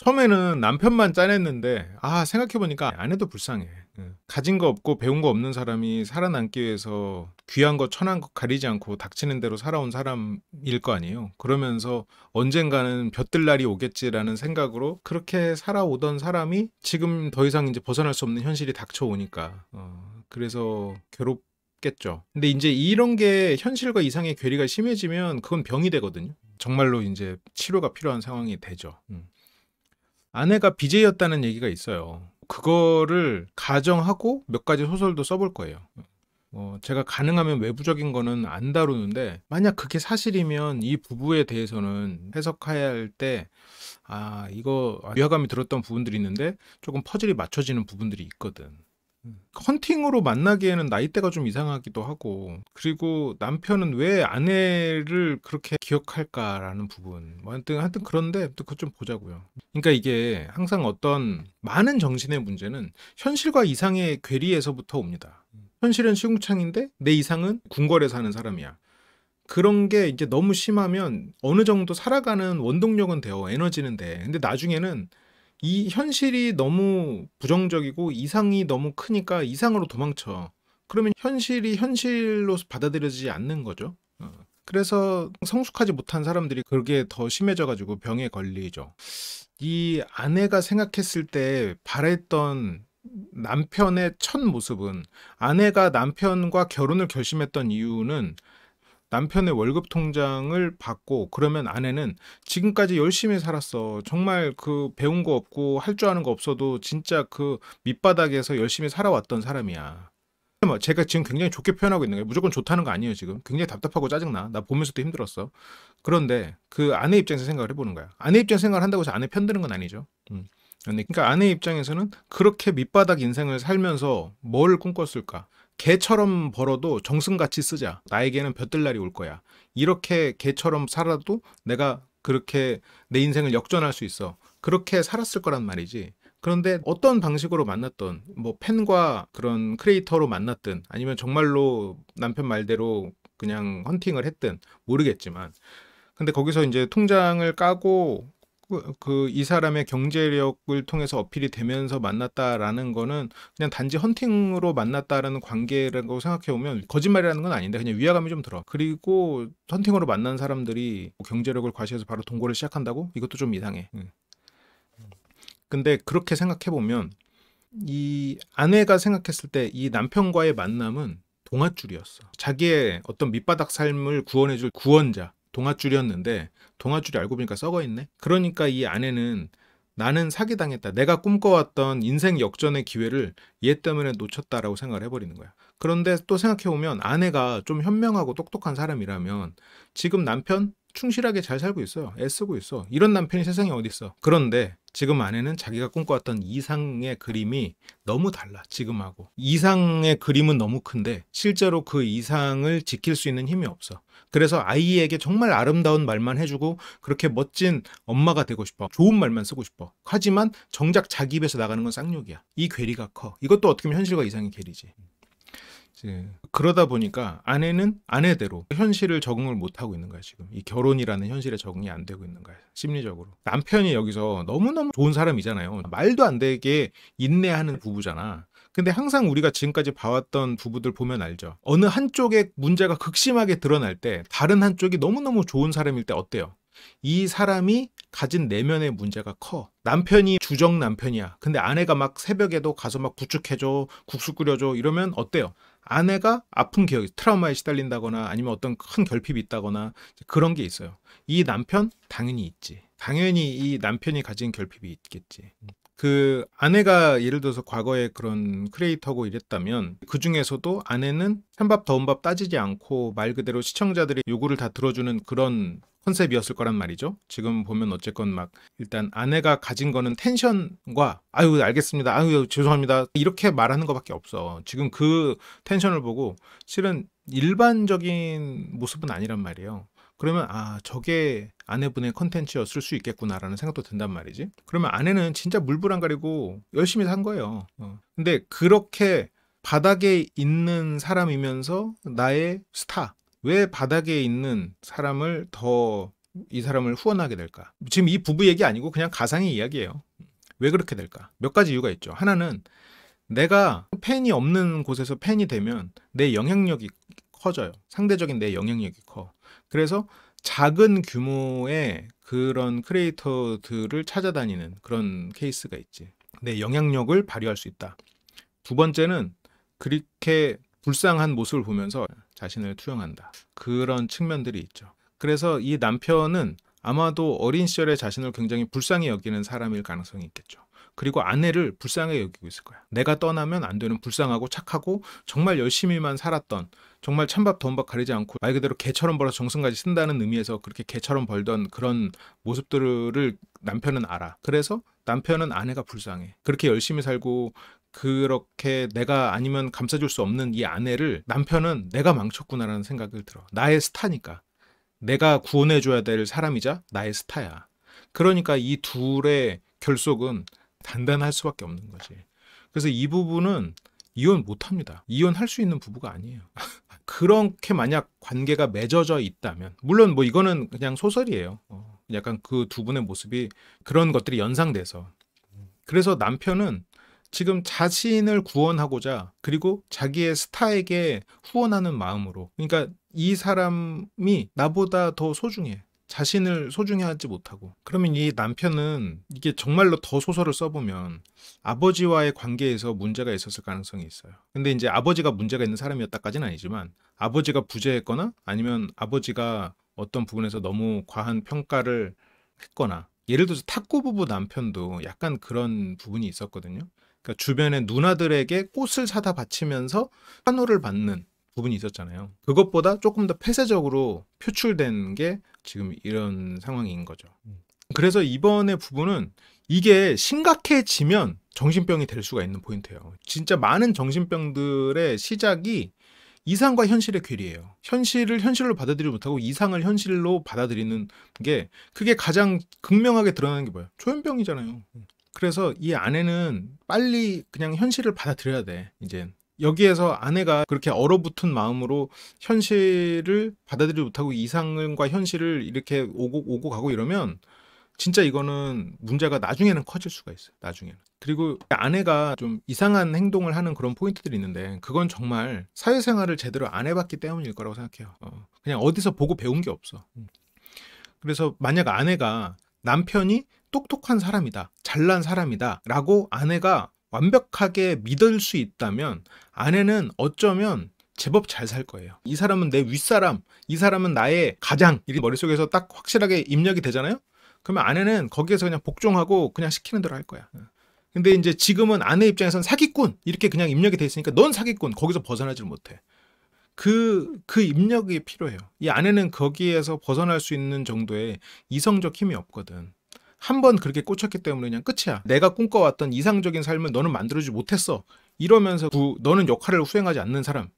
처음에는 남편만 짠했는데 생각해보니까 아내도 불쌍해. 가진 거 없고 배운 거 없는 사람이 살아남기 위해서 귀한 거 천한 거 가리지 않고 닥치는 대로 살아온 사람일 거 아니에요. 그러면서 언젠가는 볕들 날이 오겠지라는 생각으로 그렇게 살아오던 사람이 지금 더 이상 이제 벗어날 수 없는 현실이 닥쳐오니까 그래서 괴롭겠죠. 근데 이제 이런 게 현실과 이상의 괴리가 심해지면 그건 병이 되거든요. 정말로 이제 치료가 필요한 상황이 되죠. 아내가 BJ였다는 얘기가 있어요. 그거를 가정하고 몇 가지 소설도 써볼 거예요. 제가 가능하면 외부적인 거는 안 다루는데 만약 그게 사실이면 이 부부에 대해서는 해석해야 할 때 이거 위화감이 들었던 부분들이 있는데 조금 퍼즐이 맞춰지는 부분들이 있거든. 헌팅으로 만나기에는 나이대가 좀 이상하기도 하고, 그리고 남편은 왜 아내를 그렇게 기억할까라는 부분. 하여튼 그런데 또 그거 좀 보자고요. 그러니까 이게 항상 어떤 많은 정신의 문제는 현실과 이상의 괴리에서부터 옵니다. 현실은 시궁창인데 내 이상은 궁궐에 사는 사람이야. 그런 게 이제 너무 심하면 어느 정도 살아가는 원동력은 돼요. 에너지는 돼. 근데 나중에는 이 현실이 너무 부정적이고 이상이 너무 크니까 이상으로 도망쳐. 그러면 현실이 현실로 받아들여지지 않는 거죠. 그래서 성숙하지 못한 사람들이 그게 더 심해져가지고 병에 걸리죠. 이 아내가 생각했을 때 바랬던 남편의 첫 모습은, 아내가 남편과 결혼을 결심했던 이유는 남편의 월급 통장을 받고, 그러면 아내는 지금까지 열심히 살았어. 정말 그 배운 거 없고 할 줄 아는 거 없어도 진짜 그 밑바닥에서 열심히 살아왔던 사람이야. 제가 지금 굉장히 좋게 표현하고 있는 거예요. 무조건 좋다는 거 아니에요, 지금. 굉장히 답답하고 짜증나. 나 보면서도 힘들었어. 그런데 그 아내 입장에서 생각을 해보는 거야. 아내 입장에서 생각을 한다고 해서 아내 편드는 건 아니죠. 그러니까 아내 입장에서는 그렇게 밑바닥 인생을 살면서 뭘 꿈꿨을까? 개처럼 벌어도 정승같이 쓰자. 나에게는 볕들 날이 올 거야. 이렇게 개처럼 살아도 내가 그렇게 내 인생을 역전할 수 있어. 그렇게 살았을 거란 말이지. 그런데 어떤 방식으로 만났던, 뭐 팬과 그런 크리에이터로 만났든 아니면 정말로 남편 말대로 그냥 헌팅을 했든 모르겠지만, 근데 거기서 이제 통장을 까고 이 사람의 경제력을 통해서 어필이 되면서 만났다라는 거는 그냥 단지 헌팅으로 만났다라는 관계라고 생각해 보면 거짓말이라는 건 아닌데 그냥 위화감이 좀 들어. 그리고 헌팅으로 만난 사람들이 경제력을 과시해서 바로 동거를 시작한다고? 이것도 좀 이상해. 근데 그렇게 생각해 보면 이 아내가 생각했을 때 이 남편과의 만남은 동아줄이었어. 자기의 어떤 밑바닥 삶을 구원해줄 구원자, 동아줄이었는데 동아줄이 알고 보니까 썩어있네. 그러니까 이 아내는 나는 사기당했다. 내가 꿈꿔왔던 인생 역전의 기회를 얘 때문에 놓쳤다라고 생각을 해버리는 거야. 그런데 또 생각해보면 아내가 좀 현명하고 똑똑한 사람이라면 지금 남편 충실하게 잘 살고 있어요. 애쓰고 있어. 이런 남편이 세상에 어디 있어. 그런데 지금 아내는 자기가 꿈꿔왔던 이상의 그림이 너무 달라. 지금하고. 이상의 그림은 너무 큰데 실제로 그 이상을 지킬 수 있는 힘이 없어. 그래서 아이에게 정말 아름다운 말만 해주고 그렇게 멋진 엄마가 되고 싶어. 좋은 말만 쓰고 싶어. 하지만 정작 자기 입에서 나가는 건 쌍욕이야. 이 괴리가 커. 이것도 어떻게 보면 현실과 이상의 괴리지. 그러다 보니까 아내는 아내대로 현실을 적응을 못하고 있는 거야. 지금 이 결혼이라는 현실에 적응이 안 되고 있는 거야, 심리적으로. 남편이 여기서 너무너무 좋은 사람이잖아요. 말도 안 되게 인내하는 부부잖아. 근데 항상 우리가 지금까지 봐왔던 부부들 보면 알죠. 어느 한쪽의 문제가 극심하게 드러날 때 다른 한쪽이 너무너무 좋은 사람일 때 어때요? 이 사람이 가진 내면의 문제가 커. 남편이 주정 남편이야. 근데 아내가 막 새벽에도 가서 막 부축해줘, 국수 끓여줘 이러면 어때요? 아내가 아픈 기억이, 트라우마에 시달린다거나 아니면 어떤 큰 결핍이 있다거나 그런 게 있어요. 이 남편 당연히 있지. 당연히 이 남편이 가진 결핍이 있겠지. 그 아내가 예를 들어서 과거에 그런 크리에이터고 이랬다면 그 중에서도 아내는 찬밥 더운 밥 따지지 않고 말 그대로 시청자들의 요구를 다 들어주는 그런 컨셉이었을 거란 말이죠. 지금 보면 어쨌건 막 일단 아내가 가진 거는 텐션과 아유 알겠습니다, 아유 죄송합니다 이렇게 말하는 것밖에 없어. 지금 그 텐션을 보고 실은 일반적인 모습은 아니란 말이에요. 그러면 저게 아내분의 컨텐츠였을 수 있겠구나라는 생각도 든단 말이지. 그러면 아내는 진짜 물불 안 가리고 열심히 산 거예요. 근데 그렇게 바닥에 있는 사람이면서 나의 스타, 왜 바닥에 있는 사람을 더 이 사람을 후원하게 될까? 지금 이 부부 얘기 아니고 그냥 가상의 이야기예요. 왜 그렇게 될까? 몇 가지 이유가 있죠. 하나는 내가 팬이 없는 곳에서 팬이 되면 내 영향력이 커져요. 상대적인 내 영향력이 커. 그래서 작은 규모의 그런 크리에이터들을 찾아다니는 그런 케이스가 있지. 내 영향력을 발휘할 수 있다. 두 번째는 그렇게 불쌍한 모습을 보면서 자신을 투영한다. 그런 측면들이 있죠. 그래서 이 남편은 아마도 어린 시절에 자신을 굉장히 불쌍히 여기는 사람일 가능성이 있겠죠. 그리고 아내를 불쌍하게 여기고 있을 거야. 내가 떠나면 안 되는 불쌍하고 착하고 정말 열심히만 살았던, 정말 찬밥 더운밥 가리지 않고 말 그대로 개처럼 벌어서 정성까지 쓴다는 의미에서 그렇게 개처럼 벌던 그런 모습들을 남편은 알아. 그래서 남편은 아내가 불쌍해. 그렇게 열심히 살고 그렇게 내가 아니면 감싸줄 수 없는 이 아내를 남편은 내가 망쳤구나라는 생각을 들어. 나의 스타니까. 내가 구원해줘야 될 사람이자 나의 스타야. 그러니까 이 둘의 결속은 단단할 수밖에 없는 거지. 그래서 이 부부는 이혼 못합니다. 이혼할 수 있는 부부가 아니에요. 그렇게 만약 관계가 맺어져 있다면, 물론 뭐 이거는 그냥 소설이에요. 약간 그 두 분의 모습이 그런 것들이 연상돼서. 그래서 남편은 지금 자신을 구원하고자, 그리고 자기의 스타에게 후원하는 마음으로, 그러니까 이 사람이 나보다 더 소중해. 자신을 소중히 하지 못하고. 그러면 이 남편은 이게 정말로 더 소설을 써보면 아버지와의 관계에서 문제가 있었을 가능성이 있어요. 근데 이제 아버지가 문제가 있는 사람이었다까지는 아니지만, 아버지가 부재했거나 아니면 아버지가 어떤 부분에서 너무 과한 평가를 했거나, 예를 들어서 탁구 부부 남편도 약간 그런 부분이 있었거든요. 그러니까 주변의 누나들에게 꽃을 사다 바치면서 환호를 받는 부분이 있었잖아요. 그것보다 조금 더 폐쇄적으로 표출된 게 지금 이런 상황인 거죠. 그래서 이번에 부분은 이게 심각해지면 정신병이 될 수가 있는 포인트예요. 진짜 많은 정신병들의 시작이 이상과 현실의 괴리예요. 현실을 현실로 받아들이지 못하고 이상을 현실로 받아들이는 게, 그게 가장 극명하게 드러나는 게 뭐예요? 조현병이잖아요. 그래서 이 아내는 빨리 그냥 현실을 받아들여야 돼. 이제 여기에서 아내가 그렇게 얼어붙은 마음으로 현실을 받아들이지 못하고 이상과 현실을 이렇게 오고 가고 이러면 진짜 이거는 문제가 나중에는 커질 수가 있어요. 나중에는. 그리고 아내가 좀 이상한 행동을 하는 그런 포인트들이 있는데, 그건 정말 사회생활을 제대로 안 해봤기 때문일 거라고 생각해요. 그냥 어디서 보고 배운 게 없어. 그래서 만약 아내가 남편이 똑똑한 사람이다, 잘난 사람이다 라고 아내가 완벽하게 믿을 수 있다면, 아내는 어쩌면 제법 잘 살 거예요. 이 사람은 내 윗사람, 이 사람은 나의 가장, 이렇게 머릿속에서 딱 확실하게 입력이 되잖아요. 그러면 아내는 거기에서 그냥 복종하고 그냥 시키는 대로 할 거야. 근데 이제 지금은 아내 입장에서는 사기꾼 이렇게 그냥 입력이 돼 있으니까 넌 사기꾼, 거기서 벗어나질 못해. 그 입력이 필요해요. 이 아내는 거기에서 벗어날 수 있는 정도의 이성적 힘이 없거든. 한 번 그렇게 꽂혔기 때문에 그냥 끝이야. 내가 꿈꿔왔던 이상적인 삶을 너는 만들어주지 못했어. 이러면서 너는 역할을 수행하지 않는 사람.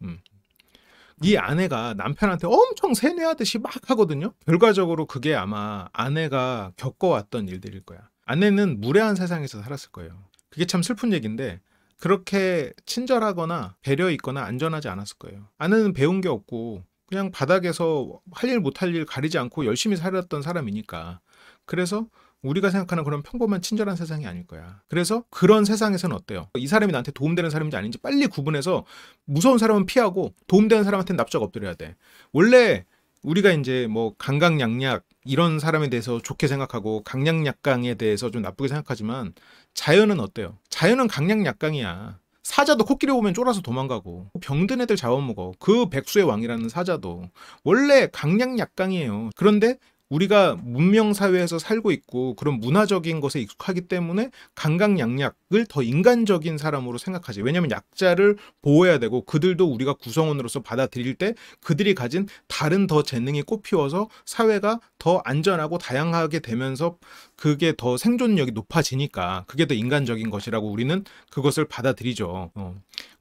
이 아내가 남편한테 엄청 세뇌하듯이 막 하거든요. 결과적으로 그게 아마 아내가 겪어왔던 일들일 거야. 아내는 무례한 세상에서 살았을 거예요. 그게 참 슬픈 얘기인데, 그렇게 친절하거나 배려 있거나 안전하지 않았을 거예요. 아내는 배운 게 없고 그냥 바닥에서 할 일 못할 일 가리지 않고 열심히 살았던 사람이니까. 그래서 우리가 생각하는 그런 평범한 친절한 세상이 아닐 거야. 그래서 그런 세상에서는 어때요? 이 사람이 나한테 도움되는 사람인지 아닌지 빨리 구분해서 무서운 사람은 피하고 도움되는 사람한테는 납작 엎드려야 돼. 원래 우리가 이제 뭐 강강약약 이런 사람에 대해서 좋게 생각하고 강약약강에 대해서 좀 나쁘게 생각하지만, 자연은 어때요? 자연은 강약약강이야. 사자도 코끼리 보면 쫄아서 도망가고, 병든 애들 잡아먹어. 그 백수의 왕이라는 사자도 원래 강약약강이에요. 그런데 우리가 문명사회에서 살고 있고 그런 문화적인 것에 익숙하기 때문에 강강약약을 더 인간적인 사람으로 생각하지. 왜냐하면 약자를 보호해야 되고, 그들도 우리가 구성원으로서 받아들일 때 그들이 가진 다른 더 재능이 꽃피워서 사회가 더 안전하고 다양하게 되면서 그게 더 생존력이 높아지니까 그게 더 인간적인 것이라고 우리는 그것을 받아들이죠.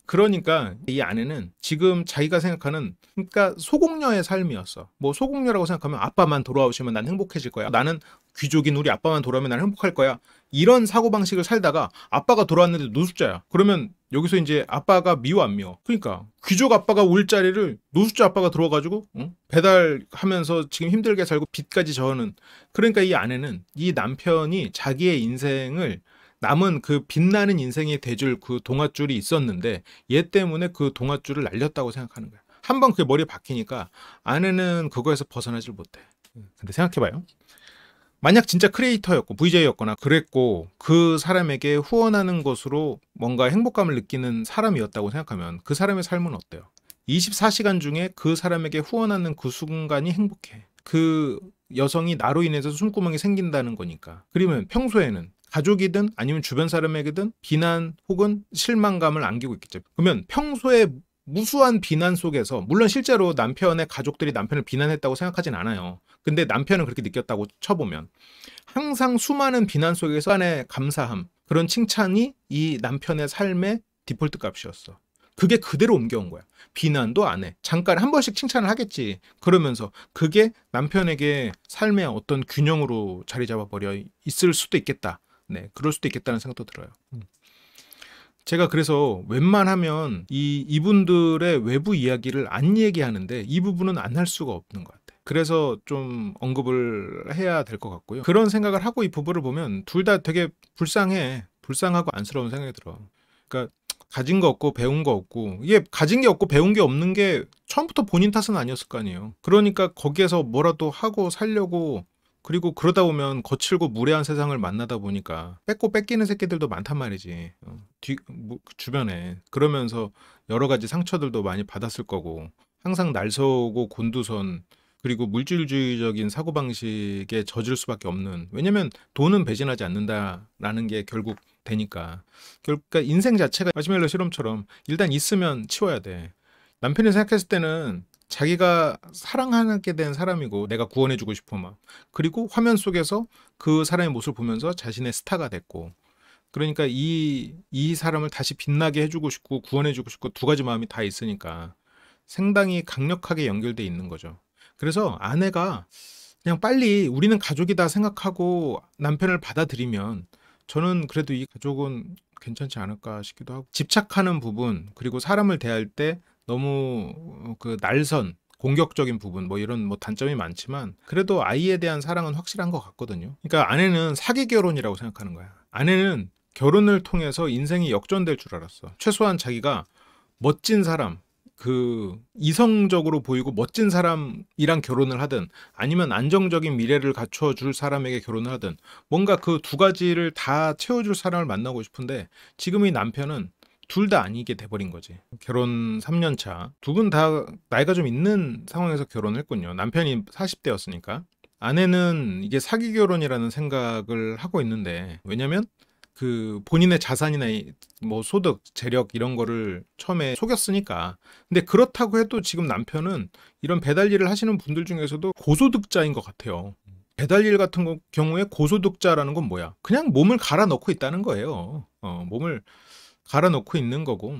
그러니까 이 아내는 지금 자기가 생각하는, 그러니까 소공녀의 삶이었어. 뭐 소공녀라고 생각하면 아빠만 돌아오시면 난 행복해질 거야. 나는 귀족인 우리 아빠만 돌아오면 난 행복할 거야. 이런 사고방식을 살다가 아빠가 돌아왔는데 노숙자야. 그러면 여기서 이제 아빠가 미워 안 미워? 그러니까 귀족 아빠가 올 자리를 노숙자 아빠가 들어와가지고 배달하면서 지금 힘들게 살고 빚까지 져는. 그러니까 이 아내는 이 남편이 자기의 인생을 남은 그 빛나는 인생이 돼줄 그 동아줄이 있었는데 얘 때문에 그 동아줄을 날렸다고 생각하는 거야. 한번 그게 머리에 박히니까 아내는 그거에서 벗어나질 못해. 근데 생각해봐요. 만약 진짜 크리에이터였고 VJ였거나 그랬고 그 사람에게 후원하는 것으로 뭔가 행복감을 느끼는 사람이었다고 생각하면 그 사람의 삶은 어때요? 24시간 중에 그 사람에게 후원하는 그 순간이 행복해. 그 여성이 나로 인해서 숨구멍이 생긴다는 거니까. 그러면 평소에는 가족이든 아니면 주변 사람에게든 비난 혹은 실망감을 안기고 있겠죠. 그러면 평소에 무수한 비난 속에서, 물론 실제로 남편의 가족들이 남편을 비난했다고 생각하진 않아요. 근데 남편은 그렇게 느꼈다고 쳐보면 항상 수많은 비난 속에서 안에 감사함, 그런 칭찬이 이 남편의 삶의 디폴트 값이었어. 그게 그대로 옮겨온 거야. 비난도 안 해. 잠깐 한 번씩 칭찬을 하겠지. 그러면서 그게 남편에게 삶의 어떤 균형으로 자리 잡아버려 있을 수도 있겠다. 네, 그럴 수도 있겠다는 생각도 들어요. 제가 그래서 웬만하면 이분들의 외부 이야기를 안 얘기하는데 이 부분은 안 할 수가 없는 것 같아요. 그래서 좀 언급을 해야 될 것 같고요. 그런 생각을 하고 이 부부를 보면 둘 다 되게 불쌍해. 불쌍하고 안쓰러운 생각이 들어. 그러니까 가진 거 없고 배운 거 없고, 이게 가진 게 없고 배운 게 없는 게 처음부터 본인 탓은 아니었을 거 아니에요. 그러니까 거기에서 뭐라도 하고 살려고, 그리고 그러다 보면 거칠고 무례한 세상을 만나다 보니까 뺏고 뺏기는 새끼들도 많단 말이지. 주변에. 그러면서 여러 가지 상처들도 많이 받았을 거고, 항상 날서고 곤두선, 그리고 물질주의적인 사고방식에 젖을 수밖에 없는. 왜냐면 돈은 배신하지 않는다라는 게 결국 되니까. 그러니까 인생 자체가 마시멜로 실험처럼 일단 있으면 치워야 돼. 남편이 생각했을 때는 자기가 사랑하게 된 사람이고 내가 구원해주고 싶어 막. 그리고 화면 속에서 그 사람의 모습을 보면서 자신의 스타가 됐고. 그러니까 이 사람을 다시 빛나게 해주고 싶고 구원해주고 싶고 두 가지 마음이 다 있으니까 상당히 강력하게 연결돼 있는 거죠. 그래서 아내가 그냥 빨리 우리는 가족이다 생각하고 남편을 받아들이면 저는 그래도 이 가족은 괜찮지 않을까 싶기도 하고, 집착하는 부분, 그리고 사람을 대할 때 너무 그 날선 공격적인 부분, 뭐 이런 뭐 단점이 많지만 그래도 아이에 대한 사랑은 확실한 것 같거든요. 그러니까 아내는 사기 결혼이라고 생각하는 거야. 아내는 결혼을 통해서 인생이 역전될 줄 알았어. 최소한 자기가 멋진 사람, 그 이성적으로 보이고 멋진 사람이랑 결혼을 하든 아니면 안정적인 미래를 갖춰 줄 사람에게 결혼을 하든 뭔가 그 두 가지를 다 채워줄 사람을 만나고 싶은데 지금 이 남편은 둘 다 아니게 돼버린 거지. 결혼 3년 차. 두 분 다 나이가 좀 있는 상황에서 결혼을 했군요. 남편이 40대였으니까. 아내는 이게 사기 결혼이라는 생각을 하고 있는데, 왜냐면 그 본인의 자산이나 뭐 소득, 재력 이런 거를 처음에 속였으니까. 근데 그렇다고 해도 지금 남편은 이런 배달 일을 하시는 분들 중에서도 고소득자인 것 같아요. 배달 일 같은 경우에 고소득자라는 건 뭐야? 그냥 몸을 갈아 넣고 있다는 거예요. 몸을 갈아 넣고 있는 거고,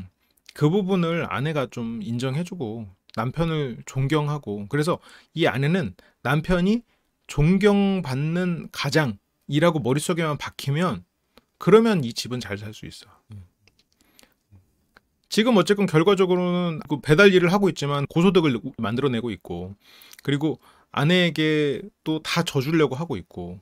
그 부분을 아내가 좀 인정해주고 남편을 존경하고, 그래서 이 아내는 남편이 존경받는 가장이라고 머릿속에만 박히면 그러면 이 집은 잘 살 수 있어. 지금 어쨌건 결과적으로는 그 배달 일을 하고 있지만 고소득을 만들어내고 있고, 그리고 아내에게 또 다 져주려고 하고 있고,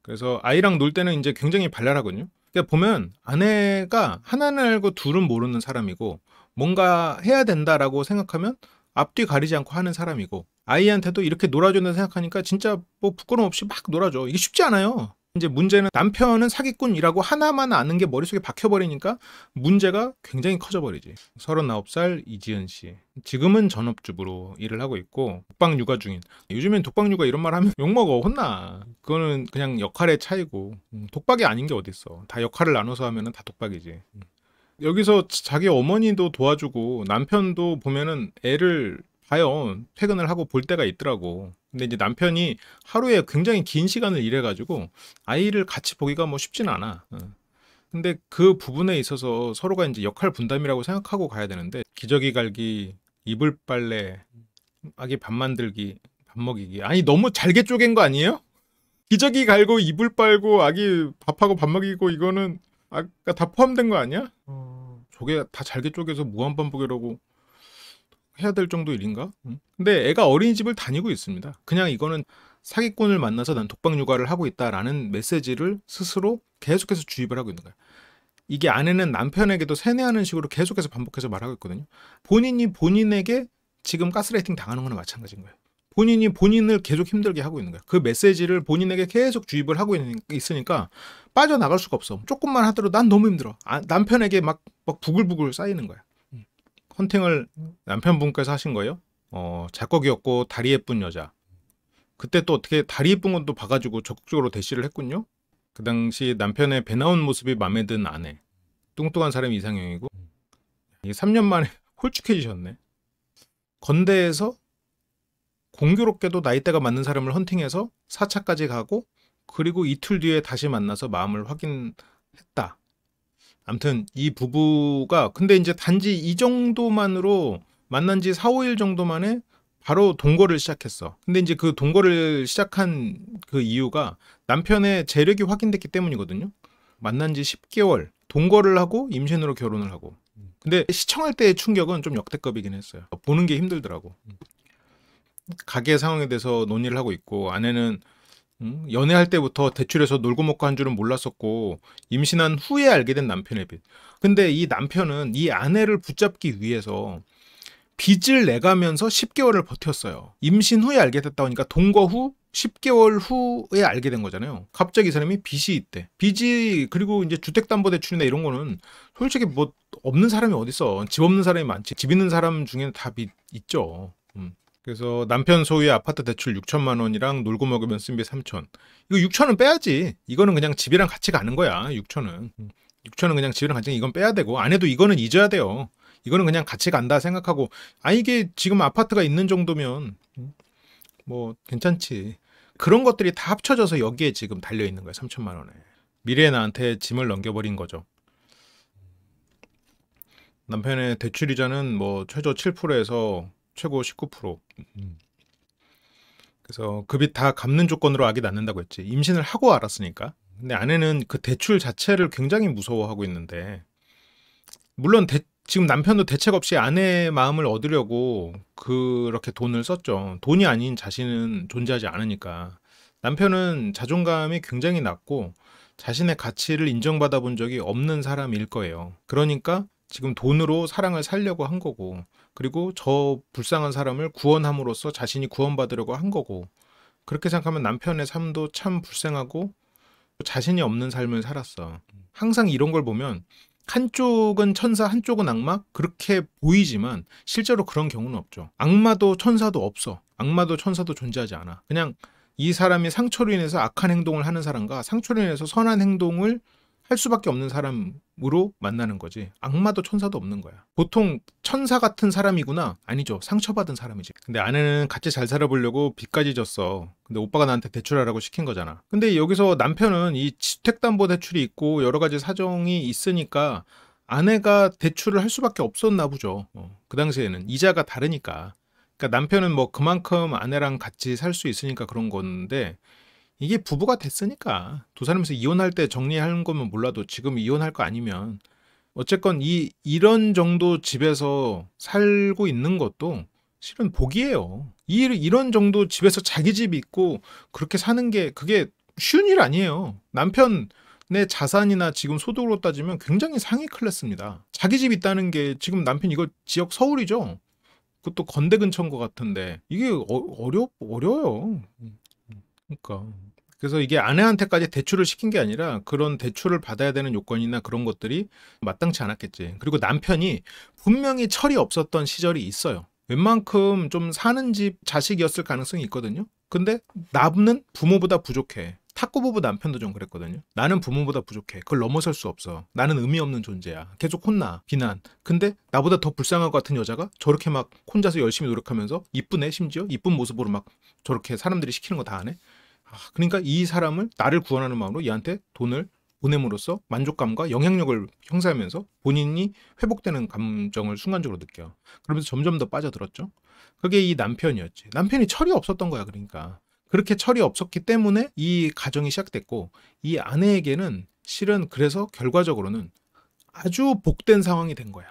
그래서 아이랑 놀 때는 이제 굉장히 발랄하거든요. 그러니까 보면 아내가 하나는 알고 둘은 모르는 사람이고, 뭔가 해야 된다라고 생각하면 앞뒤 가리지 않고 하는 사람이고, 아이한테도 이렇게 놀아준다 생각하니까 진짜 뭐 부끄럼 없이 막 놀아줘. 이게 쉽지 않아요. 이제 문제는 남편은 사기꾼이라고 하나만 아는 게 머릿속에 박혀버리니까 문제가 굉장히 커져버리지. 39살 이지은 씨. 지금은 전업주부로 일을 하고 있고 독박 육아 중인. 요즘엔 독박 육아 이런 말 하면 욕먹어, 혼나. 그거는 그냥 역할의 차이고 독박이 아닌 게 어딨어. 다 역할을 나눠서 하면 다 독박이지. 여기서 자기 어머니도 도와주고 남편도 보면은 애를 봐요. 퇴근을 하고 볼 때가 있더라고. 근데 이제 남편이 하루에 굉장히 긴 시간을 일해가지고 아이를 같이 보기가 뭐 쉽진 않아. 근데 그 부분에 있어서 서로가 이제 역할 분담이라고 생각하고 가야 되는데, 기저귀 갈기, 이불 빨래, 아기 밥 만들기, 밥 먹이기. 아니 너무 잘게 쪼갠 거 아니에요? 기저귀 갈고 이불 빨고 아기 밥하고 밥 먹이고 이거는 아까 다 포함된 거 아니야? 저게 다 잘게 쪼개서 무한반복이라고 해야 될 정도 일인가? 근데 애가 어린이집을 다니고 있습니다. 그냥 이거는 사기꾼을 만나서 난 독박 육아를 하고 있다라는 메시지를 스스로 계속해서 주입을 하고 있는 거야. 이게 아내는 남편에게도 세뇌하는 식으로 계속해서 반복해서 말하고 있거든요. 본인이 본인에게 지금 가스라이팅 당하는 거나 마찬가지인 거예요. 본인이 본인을 계속 힘들게 하고 있는 거야. 그 메시지를 본인에게 계속 주입을 하고 있으니까 빠져나갈 수가 없어. 조금만 하더라도 난 너무 힘들어. 남편에게 막 부글부글 쌓이는 거야. 헌팅을 남편분께서 하신 거예요. 작고 귀엽고 다리 예쁜 여자. 그때 또 어떻게 다리 예쁜 것도 봐가지고 적극적으로 대시를 했군요. 그 당시 남편의 배 나온 모습이 마음에 든 아내. 뚱뚱한 사람이 이상형이고 이게 3년 만에 홀쭉해지셨네. 건대에서 공교롭게도 나이대가 맞는 사람을 헌팅해서 4차까지 가고 그리고 이틀 뒤에 다시 만나서 마음을 확인했다. 아무튼 이 부부가 근데 이제 단지 이 정도만으로 만난 지 4, 5일 정도 만에 바로 동거를 시작했어. 근데 이제 그 동거를 시작한 그 이유가 남편의 재력이 확인됐기 때문이거든요. 만난 지 10개월 동거를 하고 임신으로 결혼을 하고. 근데 시청할 때의 충격은 좀 역대급이긴 했어요. 보는 게 힘들더라고. 가계 상황에 대해서 논의를 하고 있고 아내는 연애할 때부터 대출해서 놀고 먹고 한 줄은 몰랐었고 임신한 후에 알게 된 남편의 빚. 근데 이 남편은 이 아내를 붙잡기 위해서 빚을 내가면서 10개월을 버텼어요. 임신 후에 알게 됐다 보니까 동거 후 10개월 후에 알게 된 거잖아요. 갑자기 이 사람이 빚이 있대. 빚이 그리고 이제 주택담보대출이나 이런 거는 솔직히 뭐 없는 사람이 어딨어. 집 없는 사람이 많지. 집 있는 사람 중에는 다 빚 있죠. 그래서 남편 소유의 아파트 대출 6천만 원이랑 놀고 먹으면 쓴비 3천. 이거 6천은 빼야지. 이거는 그냥 집이랑 같이 가는 거야. 6천은. 6천은 그냥 집이랑 같이 이건 빼야 되고 아내도 이거는 잊어야 돼요. 이거는 그냥 같이 간다 생각하고 이게 지금 아파트가 있는 정도면 뭐 괜찮지. 그런 것들이 다 합쳐져서 여기에 지금 달려 있는 거야. 3천만 원에. 미래의 나한테 짐을 넘겨버린 거죠. 남편의 대출이자는 뭐 최저 7%에서 최고 19%. 그래서 그 빚 다 갚는 조건으로 아기 낳는다고 했지. 임신을 하고 알았으니까. 근데 아내는 그 대출 자체를 굉장히 무서워하고 있는데 물론 지금 남편도 대책 없이 아내의 마음을 얻으려고 그렇게 돈을 썼죠. 돈이 아닌 자신은 존재하지 않으니까. 남편은 자존감이 굉장히 낮고 자신의 가치를 인정받아 본 적이 없는 사람일 거예요. 그러니까 지금 돈으로 사랑을 살려고 한 거고 그리고 저 불쌍한 사람을 구원함으로써 자신이 구원받으려고 한 거고 그렇게 생각하면 남편의 삶도 참 불쌍하고 자신이 없는 삶을 살았어. 항상 이런 걸 보면 한쪽은 천사 한쪽은 악마 그렇게 보이지만 실제로 그런 경우는 없죠. 악마도 천사도 없어. 악마도 천사도 존재하지 않아. 그냥 이 사람이 상처로 인해서 악한 행동을 하는 사람과 상처로 인해서 선한 행동을 할 수밖에 없는 사람으로 만나는 거지. 악마도 천사도 없는 거야. 보통 천사 같은 사람이구나. 아니죠. 상처받은 사람이지. 근데 아내는 같이 잘 살아보려고 빚까지 졌어. 근데 오빠가 나한테 대출하라고 시킨 거잖아. 근데 여기서 남편은 이 주택담보대출이 있고 여러 가지 사정이 있으니까 아내가 대출을 할 수밖에 없었나 보죠. 그 당시에는 이자가 다르니까. 그러니까 남편은 뭐 그만큼 아내랑 같이 살 수 있으니까 그런 건데 이게 부부가 됐으니까 두 사람이서 이혼할 때 정리하는 거면 몰라도 지금 이혼할 거 아니면 어쨌건 이런 정도 집에서 살고 있는 것도 실은 복이에요. 이런 정도 집에서 자기 집 있고 그렇게 사는 게 그게 쉬운 일 아니에요. 남편의 자산이나 지금 소득으로 따지면 굉장히 상위 클래스입니다. 자기 집 있다는 게 지금 남편 이거 지역 서울이죠. 그것도 건대 근처인 것 같은데 이게 어려워요. 그러니까. 그래서 이게 아내한테까지 대출을 시킨 게 아니라 그런 대출을 받아야 되는 요건이나 그런 것들이 마땅치 않았겠지. 그리고 남편이 분명히 철이 없었던 시절이 있어요. 웬만큼 좀 사는 집 자식이었을 가능성이 있거든요. 근데 나는 부모보다 부족해. 탁구부부 남편도 좀 그랬거든요. 나는 부모보다 부족해. 그걸 넘어설 수 없어. 나는 의미 없는 존재야. 계속 혼나, 비난. 근데 나보다 더 불쌍한 것 같은 여자가 저렇게 막 혼자서 열심히 노력하면서 이쁘네 심지어? 이쁜 모습으로 막 저렇게 사람들이 시키는 거 다 하네? 그러니까 이 사람을 나를 구원하는 마음으로 얘한테 돈을 보냄으로써 만족감과 영향력을 형성하면서 본인이 회복되는 감정을 순간적으로 느껴. 그러면서 점점 더 빠져들었죠. 그게 이 남편이었지. 남편이 철이 없었던 거야. 그러니까 그렇게 철이 없었기 때문에 이 가정이 시작됐고, 이 아내에게는 실은 그래서 결과적으로는 아주 복된 상황이 된 거야.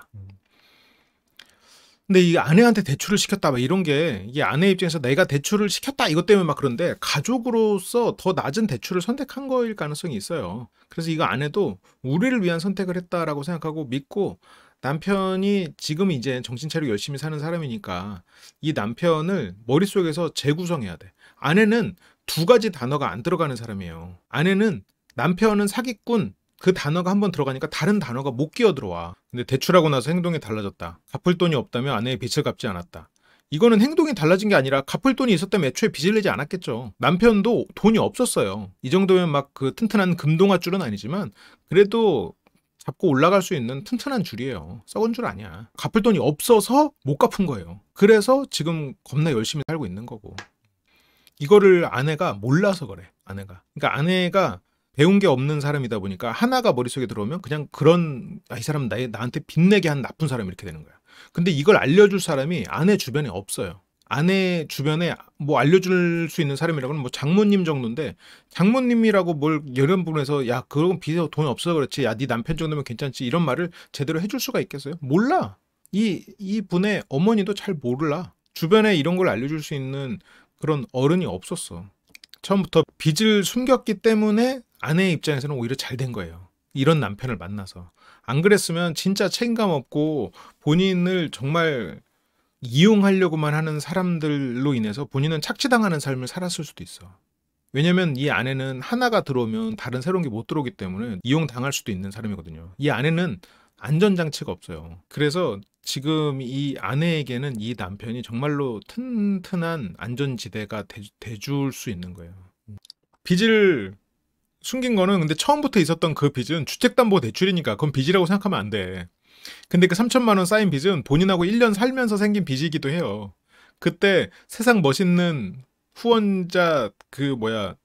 근데 이 아내한테 대출을 시켰다 막 이런 게, 이게 아내 입장에서 내가 대출을 시켰다 이것 때문에 막 그런데 가족으로서 더 낮은 대출을 선택한 거일 가능성이 있어요. 그래서 이거 아내도 우리를 위한 선택을 했다라고 생각하고 믿고, 남편이 지금 이제 정신 차리고 열심히 사는 사람이니까 이 남편을 머릿속에서 재구성해야 돼. 아내는 두 가지 단어가 안 들어가는 사람이에요. 아내는 남편은 사기꾼, 그 단어가 한번 들어가니까 다른 단어가 못 끼어 들어와. 근데 대출하고 나서 행동이 달라졌다. 갚을 돈이 없다며 아내의 빚을 갚지 않았다. 이거는 행동이 달라진 게 아니라 갚을 돈이 있었다면 애초에 빚을 내지 않았겠죠. 남편도 돈이 없었어요. 이 정도면 막 그 튼튼한 금동아줄은 아니지만 그래도 잡고 올라갈 수 있는 튼튼한 줄이에요. 썩은 줄 아니야. 갚을 돈이 없어서 못 갚은 거예요. 그래서 지금 겁나 열심히 살고 있는 거고. 이거를 아내가 몰라서 그래. 아내가. 그러니까 아내가 배운 게 없는 사람이다 보니까 하나가 머릿속에 들어오면 그냥 그런, 이 사람 나한테 빚내게 한 나쁜 사람 이렇게 되는 거야. 근데 이걸 알려줄 사람이 아내 주변에 없어요. 아내 주변에 뭐 알려줄 수 있는 사람이라고는 뭐 장모님 정도인데, 장모님이라고 뭘 이런 부분에서 야 그건 빚에 돈 없어서 그렇지, 야 네 남편 정도면 괜찮지, 이런 말을 제대로 해줄 수가 있겠어요? 몰라. 이 분의 어머니도 잘 몰라. 주변에 이런 걸 알려줄 수 있는 그런 어른이 없었어. 처음부터 빚을 숨겼기 때문에 아내의 입장에서는 오히려 잘 된 거예요. 이런 남편을 만나서. 안 그랬으면 진짜 책임감 없고 본인을 정말 이용하려고만 하는 사람들로 인해서 본인은 착취당하는 삶을 살았을 수도 있어. 왜냐면 이 아내는 하나가 들어오면 다른 새로운 게 못 들어오기 때문에 이용당할 수도 있는 사람이거든요. 이 아내는 안전장치가 없어요. 그래서 지금 이 아내에게는 이 남편이 정말로 튼튼한 안전지대가 돼줄 수 있는 거예요. 빚을 숨긴 거는 근데 처음부터 있었던 그 빚은 주택담보대출이니까 그건 빚이라고 생각하면 안 돼. 근데 그 3천만 원 쌓인 빚은 본인하고 1년 살면서 생긴 빚이기도 해요. 그때 세상 멋있는 후원자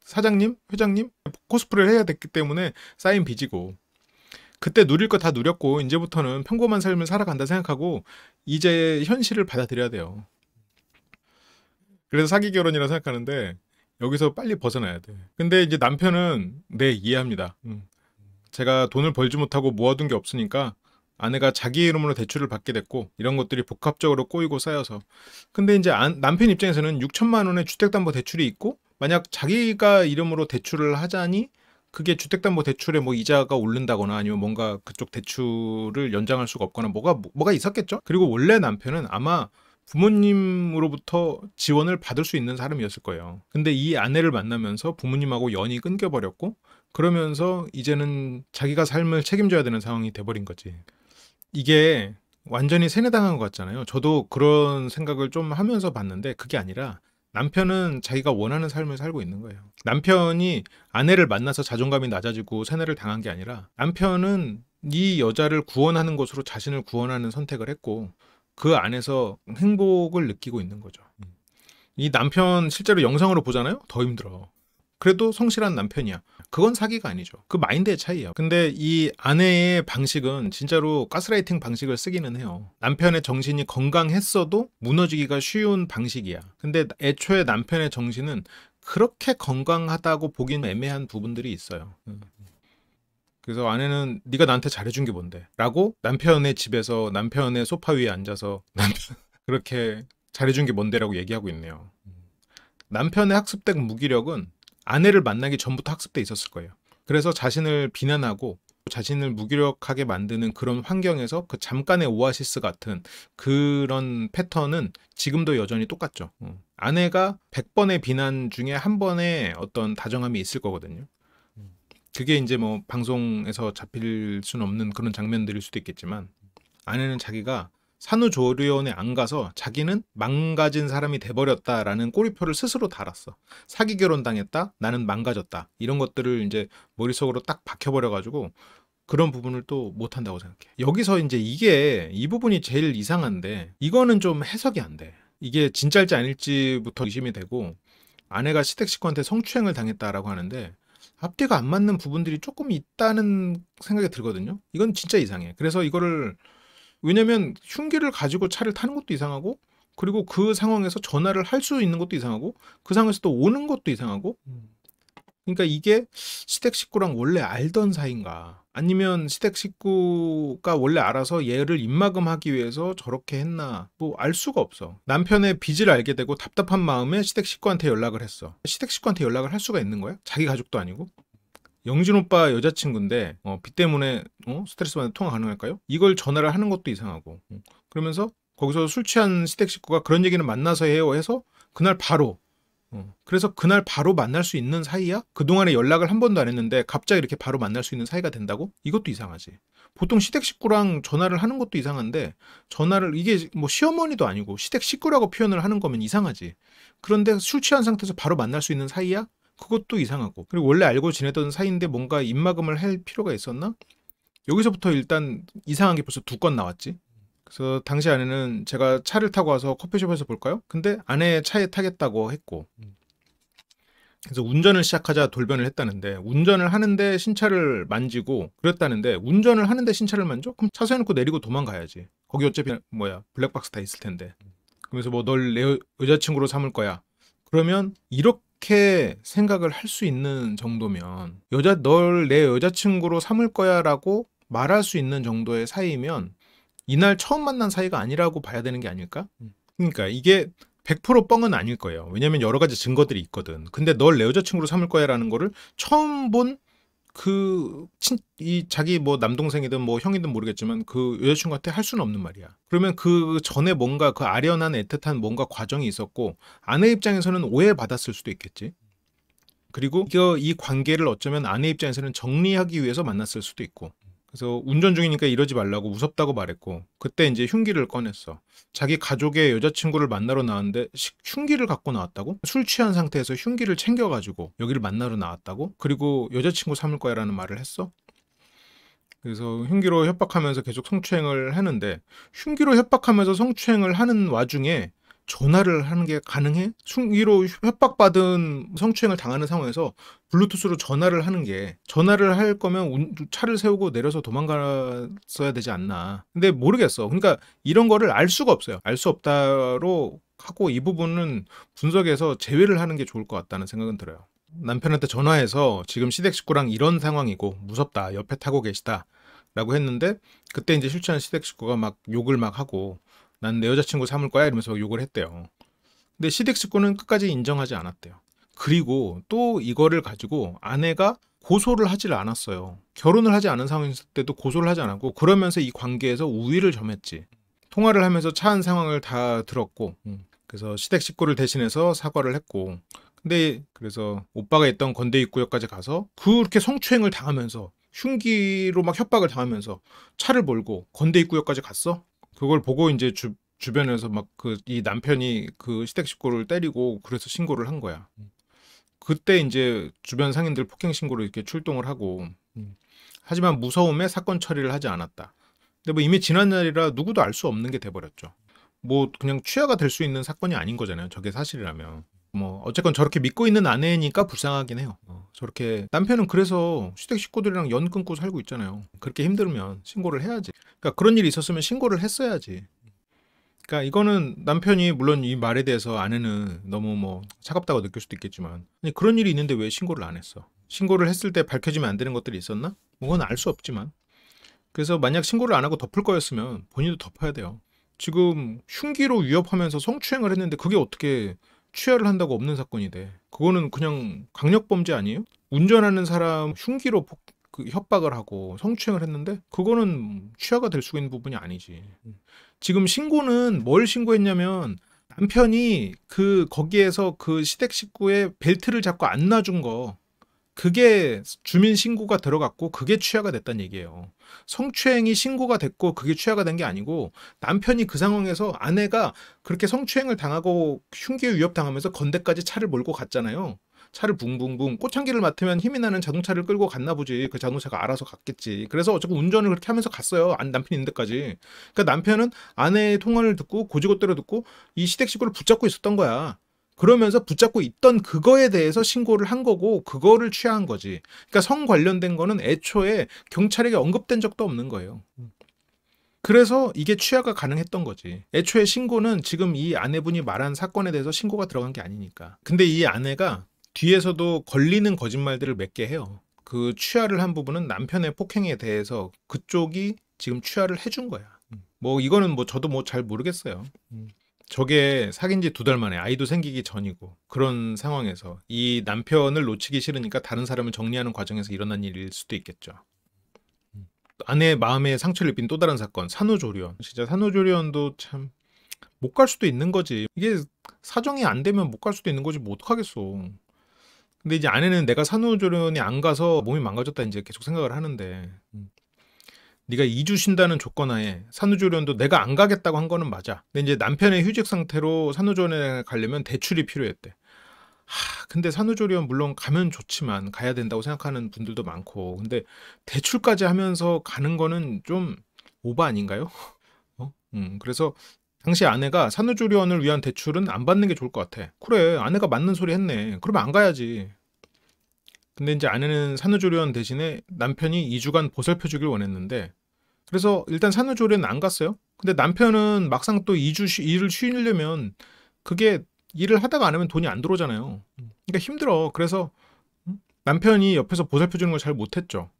사장님? 회장님? 코스프레를 해야 됐기 때문에 쌓인 빚이고, 그때 누릴 거 다 누렸고 이제부터는 평범한 삶을 살아간다 생각하고 이제 현실을 받아들여야 돼요. 그래서 사기 결혼이라 생각하는데 여기서 빨리 벗어나야 돼. 근데 이제 남편은 네, 이해합니다. 제가 돈을 벌지 못하고 모아둔 게 없으니까 아내가 자기 이름으로 대출을 받게 됐고 이런 것들이 복합적으로 꼬이고 쌓여서. 근데 이제 남편 입장에서는 6천만 원의 주택담보대출이 있고 만약 자기가 이름으로 대출을 하자니 그게 주택담보대출에 뭐 이자가 오른다거나 아니면 뭔가 그쪽 대출을 연장할 수가 없거나 뭐가 있었겠죠. 그리고 원래 남편은 아마 부모님으로부터 지원을 받을 수 있는 사람이었을 거예요. 근데 이 아내를 만나면서 부모님하고 연이 끊겨버렸고 그러면서 이제는 자기가 삶을 책임져야 되는 상황이 돼버린 거지. 이게 완전히 세뇌당한 것 같잖아요. 저도 그런 생각을 좀 하면서 봤는데 그게 아니라 남편은 자기가 원하는 삶을 살고 있는 거예요. 남편이 아내를 만나서 자존감이 낮아지고 세뇌를 당한 게 아니라 남편은 이 여자를 구원하는 것으로 자신을 구원하는 선택을 했고 그 안에서 행복을 느끼고 있는 거죠. 이 남편 실제로 영상으로 보잖아요? 더 힘들어. 그래도 성실한 남편이야. 그건 사기가 아니죠. 그 마인드의 차이야. 근데 이 아내의 방식은 진짜로 가스라이팅 방식을 쓰기는 해요. 남편의 정신이 건강했어도 무너지기가 쉬운 방식이야. 근데 애초에 남편의 정신은 그렇게 건강하다고 보긴 애매한 부분들이 있어요. 그래서 아내는 네가 나한테 잘해준 게 뭔데? 라고 남편의 집에서 남편의 소파 위에 앉아서 남편 그렇게 잘해준 게 뭔데라고 얘기하고 있네요. 남편의 학습된 무기력은 아내를 만나기 전부터 학습돼 있었을 거예요. 그래서 자신을 비난하고 자신을 무기력하게 만드는 그런 환경에서 그 잠깐의 오아시스 같은 그런 패턴은 지금도 여전히 똑같죠. 아내가 100번의 비난 중에 한 번의 어떤 다정함이 있을 거거든요. 그게 이제 뭐 방송에서 잡힐 수는 없는 그런 장면들일 수도 있겠지만 아내는 자기가 산후조리원에 안 가서 자기는 망가진 사람이 돼버렸다라는 꼬리표를 스스로 달았어. 사기 결혼 당했다. 나는 망가졌다. 이런 것들을 이제 머릿속으로 딱 박혀버려가지고 그런 부분을 또 못한다고 생각해. 여기서 이제 이 부분이 제일 이상한데 이거는 좀 해석이 안 돼. 이게 진짜일지 아닐지부터 의심이 되고 아내가 시댁 식구한테 성추행을 당했다라고 하는데 앞뒤가 안 맞는 부분들이 조금 있다는 생각이 들거든요. 이건 진짜 이상해. 그래서 이거를 왜냐면 흉기를 가지고 차를 타는 것도 이상하고 그리고 그 상황에서 전화를 할 수 있는 것도 이상하고 그 상황에서 또 오는 것도 이상하고 그러니까 이게 시댁 식구랑 원래 알던 사이인가 아니면 시댁 식구가 원래 알아서 얘를 입막음하기 위해서 저렇게 했나 뭐 알 수가 없어. 남편의 빚을 알게 되고 답답한 마음에 시댁 식구한테 연락을 했어. 시댁 식구한테 연락을 할 수가 있는 거야? 자기 가족도 아니고? 영진 오빠 여자친구인데 빚 때문에 스트레스 받는 통화 가능할까요? 이걸 전화를 하는 것도 이상하고 그러면서 거기서 술 취한 시댁 식구가 그런 얘기는 만나서 해요 해서 그날 바로 그래서 그날 바로 만날 수 있는 사이야? 그동안에 연락을 한 번도 안 했는데 갑자기 이렇게 바로 만날 수 있는 사이가 된다고? 이것도 이상하지. 보통 시댁 식구랑 전화를 하는 것도 이상한데 전화를 이게 뭐 시어머니도 아니고 시댁 식구라고 표현을 하는 거면 이상하지. 그런데 술 취한 상태에서 바로 만날 수 있는 사이야? 그것도 이상하고. 그리고 원래 알고 지내던 사이인데 뭔가 입막음을 할 필요가 있었나? 여기서부터 일단 이상한 게 벌써 2건 나왔지. 그래서 당시 아내는 제가 차를 타고 와서 커피숍에서 볼까요? 근데 아내 차에 타겠다고 했고 그래서 운전을 시작하자 돌변을 했다는데 운전을 하는데 신차를 만지고 그랬다는데 운전을 하는데 신차를 만져? 그럼 차선에 놓고 내리고 도망가야지. 거기 어차피 블랙박스 다 있을 텐데. 그러면서 뭐 널 내 여자친구로 삼을 거야. 그러면 이렇게 생각을 할 수 있는 정도면 널 내 여자친구로 삼을 거야 라고 말할 수 있는 정도의 사이면 이날 처음 만난 사이가 아니라고 봐야 되는 게 아닐까? 그러니까 이게 100% 뻥은 아닐 거예요. 왜냐면 여러 가지 증거들이 있거든. 근데 널 내 여자친구로 삼을 거야 라는 거를 처음 본 자기 뭐 남동생이든 뭐 형이든 모르겠지만 그 여자친구한테 할 수는 없는 말이야. 그러면 그 전에 뭔가 그 아련한 애틋한 뭔가 과정이 있었고 아내 입장에서는 오해받았을 수도 있겠지. 그리고 이 관계를 어쩌면 아내 입장에서는 정리하기 위해서 만났을 수도 있고. 그래서 운전 중이니까 이러지 말라고 무섭다고 말했고 그때 이제 흉기를 꺼냈어. 자기 가족의 여자친구를 만나러 나왔는데 흉기를 갖고 나왔다고? 술 취한 상태에서 흉기를 챙겨가지고 여기를 만나러 나왔다고? 그리고 여자친구 삼을 거야 라는 말을 했어? 그래서 흉기로 협박하면서 계속 성추행을 하는데 흉기로 협박하면서 성추행을 하는 와중에 전화를 하는 게 가능해? 흉기로 협박받은 성추행을 당하는 상황에서 블루투스로 전화를 하는 게 전화를 할 거면 차를 세우고 내려서 도망갔어야 되지 않나. 근데 모르겠어. 그러니까 이런 거를 알 수가 없어요. 알 수 없다로 하고 이 부분은 분석해서 제외를 하는 게 좋을 것 같다는 생각은 들어요. 남편한테 전화해서 지금 시댁 식구랑 이런 상황이고 무섭다. 옆에 타고 계시다. 라고 했는데 그때 이제 술 취한 시댁 식구가 막 욕을 막 하고 난 내 여자친구 삼을 거야 이러면서 욕을 했대요. 근데 시댁 식구는 끝까지 인정하지 않았대요. 그리고 또 이거를 가지고 아내가 고소를 하질 않았어요. 결혼을 하지 않은 상황이었을 때도 고소를 하지 않았고 그러면서 이 관계에서 우위를 점했지. 통화를 하면서 차한 상황을 다 들었고 그래서 시댁 식구를 대신해서 사과를 했고 근데 그래서 오빠가 있던 건대 입구역까지 가서 그렇게 성추행을 당하면서 흉기로 막 협박을 당하면서 차를 몰고 건대 입구역까지 갔어? 그걸 보고 이제 주변에서 막 이 남편이 그 시댁 식구를 때리고 그래서 신고를 한 거야. 그때 이제 주변 상인들 폭행 신고로 이렇게 출동을 하고 하지만 무서움에 사건 처리를 하지 않았다. 근데 뭐 이미 지난 날이라 누구도 알 수 없는 게 돼버렸죠. 뭐 그냥 취하가 될 수 있는 사건이 아닌 거잖아요. 저게 사실이라면. 뭐 어쨌건 저렇게 믿고 있는 아내니까 불쌍하긴 해요. 저렇게 남편은 그래서 시댁 식구들이랑 연 끊고 살고 있잖아요. 그렇게 힘들면 신고를 해야지. 그러니까 그런 일이 있었으면 신고를 했어야지. 그러니까 이거는 남편이 물론 이 말에 대해서 아내는 너무 뭐 차갑다고 느낄 수도 있겠지만 아니 그런 일이 있는데 왜 신고를 안 했어? 신고를 했을 때 밝혀지면 안 되는 것들이 있었나? 그건 알 수 없지만 그래서 만약 신고를 안 하고 덮을 거였으면 본인도 덮어야 돼요. 지금 흉기로 위협하면서 성추행을 했는데 그게 어떻게 취하를 한다고 없는 사건이 돼. 그거는 그냥 강력범죄 아니에요? 운전하는 사람 흉기로 협박을 하고 성추행을 했는데 그거는 취하가 될 수 있는 부분이 아니지. 지금 신고는 뭘 신고했냐면 남편이 거기에서 그 시댁 식구의 벨트를 잡고 안 놔준 거 그게 주민 신고가 들어갔고 그게 취하가 됐다는 얘기예요. 성추행이 신고가 됐고 그게 취하가 된 게 아니고 남편이 그 상황에서 아내가 그렇게 성추행을 당하고 흉기에 위협당하면서 건대까지 차를 몰고 갔잖아요. 차를 붕붕붕 꽃향기를 맡으면 힘이 나는 자동차를 끌고 갔나 보지. 그 자동차가 알아서 갔겠지. 그래서 어차피 운전을 그렇게 하면서 갔어요. 남편이 있는 데까지. 그러니까 남편은 아내의 통화를 듣고 고지고대로 듣고 이 시댁 식구를 붙잡고 있었던 거야. 그러면서 붙잡고 있던 그거에 대해서 신고를 한 거고 그거를 취하한 거지. 그러니까 성 관련된 거는 애초에 경찰에게 언급된 적도 없는 거예요. 그래서 이게 취하가 가능했던 거지. 애초에 신고는 지금 이 아내분이 말한 사건에 대해서 신고가 들어간 게 아니니까. 근데 이 아내가 뒤에서도 걸리는 거짓말들을 몇 개 해요. 그 취하를 한 부분은 남편의 폭행에 대해서 그쪽이 지금 취하를 해준 거야. 뭐 이거는 뭐 저도 뭐 잘 모르겠어요. 저게 사귄 지 2달 만에 아이도 생기기 전이고 그런 상황에서 이 남편을 놓치기 싫으니까 다른 사람을 정리하는 과정에서 일어난 일일 수도 있겠죠. 아내의 마음에 상처를 입힌 또 다른 사건, 산후조리원. 진짜 산후조리원도 참 못 갈 수도 있는 거지. 이게 사정이 안 되면 못 갈 수도 있는 거지 뭐 어떡하겠어. 근데 이제 아내는 내가 산후조리원에 안 가서 몸이 망가졌다 이제 계속 생각을 하는데 네가 2주 쉰다는 조건 하에 산후조리원도 내가 안 가겠다고 한 거는 맞아. 근데 이제 남편의 휴직 상태로 산후조리원에 가려면 대출이 필요했대. 근데 산후조리원 물론 가면 좋지만 가야 된다고 생각하는 분들도 많고 근데 대출까지 하면서 가는 거는 좀 오버 아닌가요? 그래서 당시 아내가 산후조리원을 위한 대출은 안 받는 게 좋을 것 같아. 그래, 아내가 맞는 소리 했네. 그러면 안 가야지. 근데 이제 아내는 산후조리원 대신에 남편이 2주간 보살펴 주길 원했는데 그래서 일단 산후조리원 안 갔어요. 근데 남편은 막상 또 2주 일을 쉬려면 그게 일을 하다가 안 하면 돈이 안 들어오잖아요. 그러니까 힘들어. 그래서 남편이 옆에서 보살펴 주는 걸 잘 못했죠.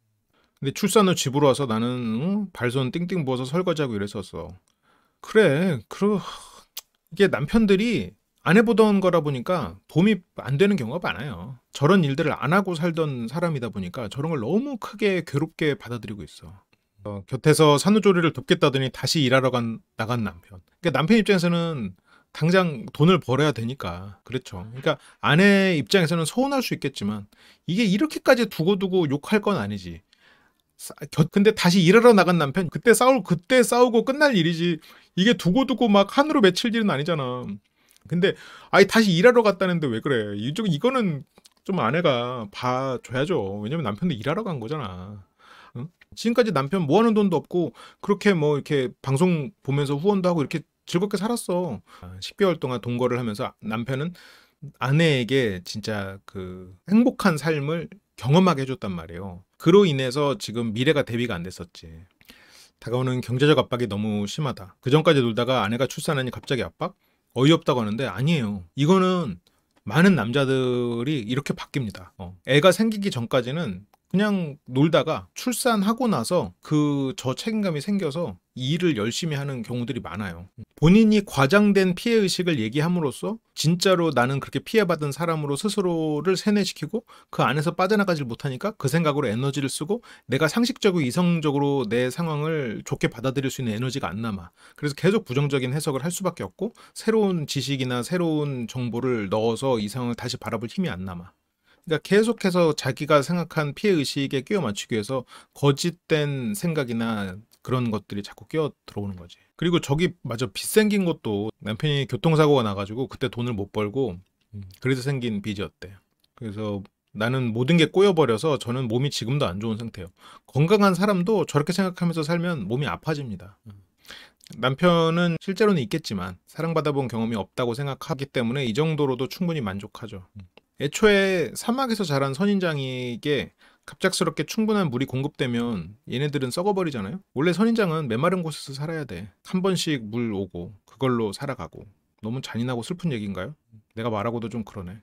근데 출산 후 집으로 와서 나는 발손 띵띵 부어서 설거지하고 이랬었어. 그래, 이게 남편들이 안 해보던 거라 보니까 도움이 안 되는 경우가 많아요. 저런 일들을 안 하고 살던 사람이다 보니까 저런 걸 너무 크게 괴롭게 받아들이고 있어. 곁에서 산후조리를 돕겠다더니 다시 일하러 나간 남편. 그러니까 남편 입장에서는 당장 돈을 벌어야 되니까 그렇죠. 그러니까 아내 입장에서는 서운할 수 있겠지만 이게 이렇게까지 두고두고 욕할 건 아니지. 근데 다시 일하러 나간 남편 그때 싸우고 끝날 일이지. 이게 두고두고 막 한으로 맺힐 일은 아니잖아. 근데 아예 다시 일하러 갔다는데 왜 그래? 이거는 좀 아내가 봐줘야죠. 왜냐면 남편도 일하러 간 거잖아. 응? 지금까지 남편 모아놓은 돈도 없고 그렇게 뭐 이렇게 방송 보면서 후원도 하고 이렇게 즐겁게 살았어. 10개월 동안 동거를 하면서 남편은 아내에게 진짜 그 행복한 삶을 경험하게 해줬단 말이에요. 그로 인해서 지금 미래가 대비가 안 됐었지. 다가오는 경제적 압박이 너무 심하다. 그 전까지 놀다가 아내가 출산하니 갑자기 압박? 어이없다고 하는데 아니에요. 이거는 많은 남자들이 이렇게 바뀝니다. 애가 생기기 전까지는 그냥 놀다가 출산하고 나서 그 책임감이 생겨서 이 일을 열심히 하는 경우들이 많아요. 본인이 과장된 피해의식을 얘기함으로써 진짜로 나는 그렇게 피해받은 사람으로 스스로를 세뇌시키고 그 안에서 빠져나가질 못하니까 그 생각으로 에너지를 쓰고 내가 상식적으로 이성적으로 내 상황을 좋게 받아들일 수 있는 에너지가 안 남아. 그래서 계속 부정적인 해석을 할 수밖에 없고 새로운 지식이나 새로운 정보를 넣어서 이 상황을 다시 바라볼 힘이 안 남아. 그러니까 계속해서 자기가 생각한 피해의식에 끼워 맞추기 위해서 거짓된 생각이나 그런 것들이 자꾸 끼어 들어오는 거지. 그리고 저기 맞아, 빚 생긴 것도 남편이 교통사고가 나가지고 그때 돈을 못 벌고 그래서 생긴 빚이었대. 그래서 나는 모든 게 꼬여버려서 저는 몸이 지금도 안 좋은 상태예요. 건강한 사람도 저렇게 생각하면서 살면 몸이 아파집니다. 남편은 실제로는 있겠지만 사랑받아본 경험이 없다고 생각하기 때문에 이 정도로도 충분히 만족하죠. 애초에 사막에서 자란 선인장에게 갑작스럽게 충분한 물이 공급되면 얘네들은 썩어버리잖아요. 원래 선인장은 메마른 곳에서 살아야 돼. 한 번씩 물 오고 그걸로 살아가고. 너무 잔인하고 슬픈 얘기인가요? 내가 말하고도 좀 그러네.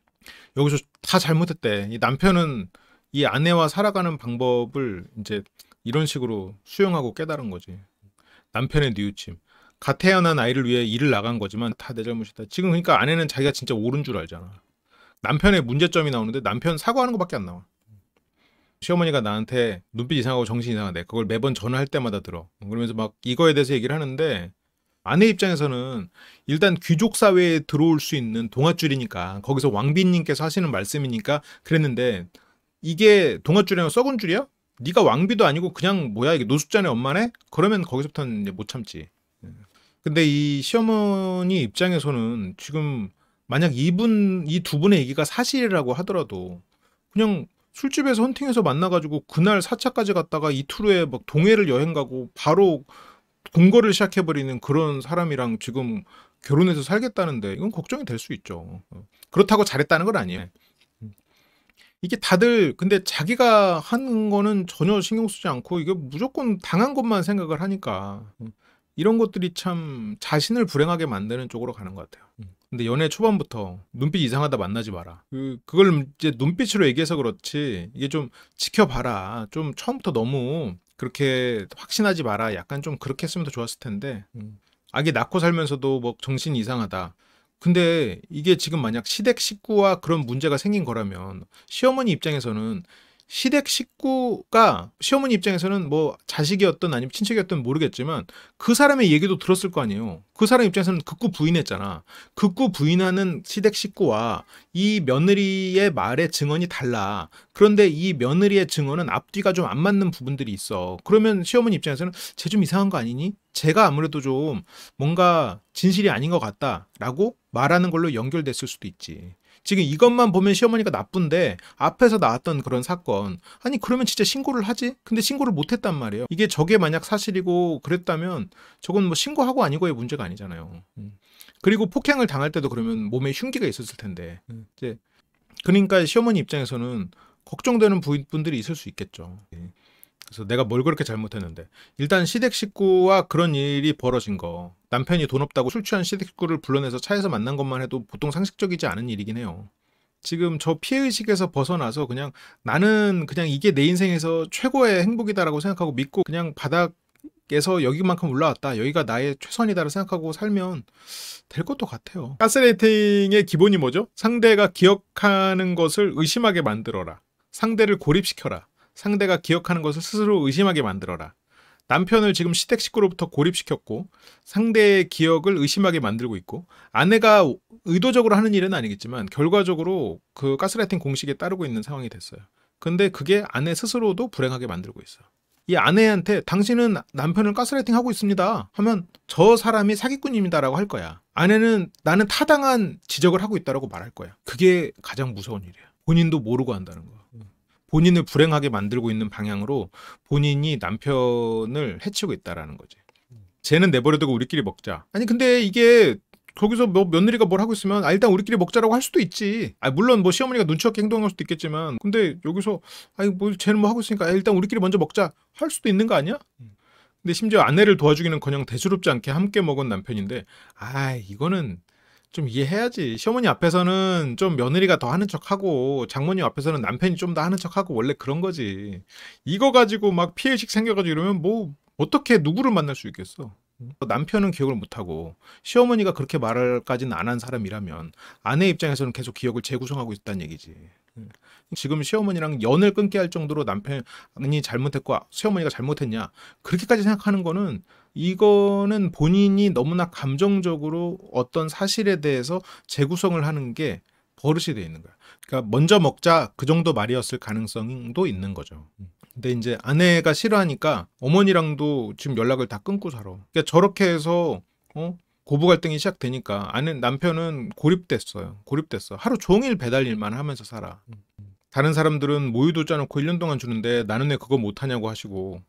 여기서 다 잘못했대. 이 남편은 이 아내와 살아가는 방법을 이제 이런 식으로 수용하고 깨달은 거지. 남편의 뉘우침. 갓 태어난 아이를 위해 일을 나간 거지만 다 내 잘못이다. 지금 그러니까 아내는 자기가 진짜 옳은 줄 알잖아. 남편의 문제점이 나오는데 남편 사과하는 것밖에 안 나와. 시어머니가 나한테 눈빛 이상하고 정신 이상하대. 그걸 매번 전화할 때마다 들어. 그러면서 막 이거에 대해서 얘기를 하는데 아내 입장에서는 일단 귀족 사회에 들어올 수 있는 동아줄이니까 거기서 왕비님께서 하시는 말씀이니까 그랬는데 이게 동아줄이랑 썩은 줄이야? 네가 왕비도 아니고 그냥 뭐야 이게 노숙자네 엄마네? 그러면 거기서부터는 이제 못 참지. 근데 이 시어머니 입장에서는 지금 만약 이 두 분의 얘기가 사실이라고 하더라도 그냥 술집에서 헌팅해서 만나가지고 그날 4차까지 갔다가 이틀 후에 막 동해를 여행 가고 바로 동거를 시작해버리는 그런 사람이랑 지금 결혼해서 살겠다는데 이건 걱정이 될 수 있죠. 그렇다고 잘했다는 건 아니에요. 이게 다들 근데 자기가 한 거는 전혀 신경 쓰지 않고 이게 무조건 당한 것만 생각을 하니까 이런 것들이 참 자신을 불행하게 만드는 쪽으로 가는 것 같아요. 근데 연애 초반부터 눈빛 이상하다 만나지 마라. 그걸 이제 눈빛으로 얘기해서 그렇지 이게 좀 지켜봐라. 좀 처음부터 너무 그렇게 확신하지 마라. 약간 좀 그렇게 했으면 더 좋았을 텐데. 아기 낳고 살면서도 뭐 정신이 이상하다. 근데 이게 지금 만약 시댁 식구와 그런 문제가 생긴 거라면 시어머니 입장에서는 시댁 식구가 시어머니 입장에서는 뭐 자식이었든 아니면 친척이었든 모르겠지만 그 사람의 얘기도 들었을 거 아니에요. 그 사람 입장에서는 극구 부인했잖아. 극구 부인하는 시댁 식구와 이 며느리의 말의 증언이 달라. 그런데 이 며느리의 증언은 앞뒤가 좀 안 맞는 부분들이 있어. 그러면 시어머니 입장에서는 쟤 좀 이상한 거 아니니? 제가 아무래도 좀 뭔가 진실이 아닌 것 같다라고 말하는 걸로 연결됐을 수도 있지. 지금 이것만 보면 시어머니가 나쁜데 앞에서 나왔던 그런 사건 아니 그러면 진짜 신고를 하지? 근데 신고를 못했단 말이에요. 이게 저게 만약 사실이고 그랬다면 저건 뭐 신고하고 아니고의 문제가 아니잖아요. 그리고 폭행을 당할 때도 그러면 몸에 흉기가 있었을 텐데 이제 그러니까 시어머니 입장에서는 걱정되는 부분들이 있을 수 있겠죠. 그래서 내가 뭘 그렇게 잘못했는데 일단 시댁 식구와 그런 일이 벌어진 거 남편이 돈 없다고 술 취한 시댁 식구를 불러내서 차에서 만난 것만 해도 보통 상식적이지 않은 일이긴 해요. 지금 저 피해의식에서 벗어나서 그냥 나는 그냥 이게 내 인생에서 최고의 행복이다라고 생각하고 믿고 그냥 바닥에서 여기만큼 올라왔다. 여기가 나의 최선이다라고 생각하고 살면 될 것도 같아요. 가스라이팅의 기본이 뭐죠? 상대가 기억하는 것을 의심하게 만들어라. 상대를 고립시켜라. 상대가 기억하는 것을 스스로 의심하게 만들어라. 남편을 지금 시댁 식구로부터 고립시켰고 상대의 기억을 의심하게 만들고 있고 아내가 의도적으로 하는 일은 아니겠지만 결과적으로 그 가스라이팅 공식에 따르고 있는 상황이 됐어요. 근데 그게 아내 스스로도 불행하게 만들고 있어요. 이 아내한테 당신은 남편을 가스라이팅 하고 있습니다 하면 저 사람이 사기꾼입니다라고 할 거야. 아내는 나는 타당한 지적을 하고 있다라고 말할 거야. 그게 가장 무서운 일이야. 본인도 모르고 한다는 거. 본인을 불행하게 만들고 있는 방향으로 본인이 남편을 해치고 있다라는 거지. 쟤는 내버려두고 우리끼리 먹자. 아니 근데 이게 거기서 뭐 며느리가 뭘 하고 있으면 일단 우리끼리 먹자라고 할 수도 있지. 물론 뭐 시어머니가 눈치 없게 행동할 수도 있겠지만 근데 여기서 아니 뭐 쟤는 뭐 하고 있으니까 일단 우리끼리 먼저 먹자 할 수도 있는 거 아니야? 근데 심지어 아내를 도와주기는커녕 대수롭지 않게 함께 먹은 남편인데 이거는 좀 이해해야지. 시어머니 앞에서는 좀 며느리가 더 하는 척하고 장모님 앞에서는 남편이 좀 더 하는 척하고 원래 그런 거지. 이거 가지고 막 피해의식 생겨가지고 이러면 뭐 어떻게 누구를 만날 수 있겠어. 남편은 기억을 못하고 시어머니가 그렇게 말을까지는 안 한 사람이라면 아내 입장에서는 계속 기억을 재구성하고 있다는 얘기지. 지금 시어머니랑 연을 끊게 할 정도로 남편이 잘못했고 시어머니가 잘못했냐 그렇게까지 생각하는 거는 이거는 본인이 너무나 감정적으로 어떤 사실에 대해서 재구성을 하는 게 버릇이 돼 있는 거야. 그러니까 먼저 먹자 그 정도 말이었을 가능성도 있는 거죠. 근데 이제 아내가 싫어하니까 어머니랑도 지금 연락을 다 끊고 살아. 그러니까 저렇게 해서 고부 갈등이 시작되니까 남편은 고립됐어요. 하루 종일 배달 일만 하면서 살아. 다른 사람들은 모유도 짜놓고 1년 동안 주는데 나는 왜 그거 못하냐고 하시고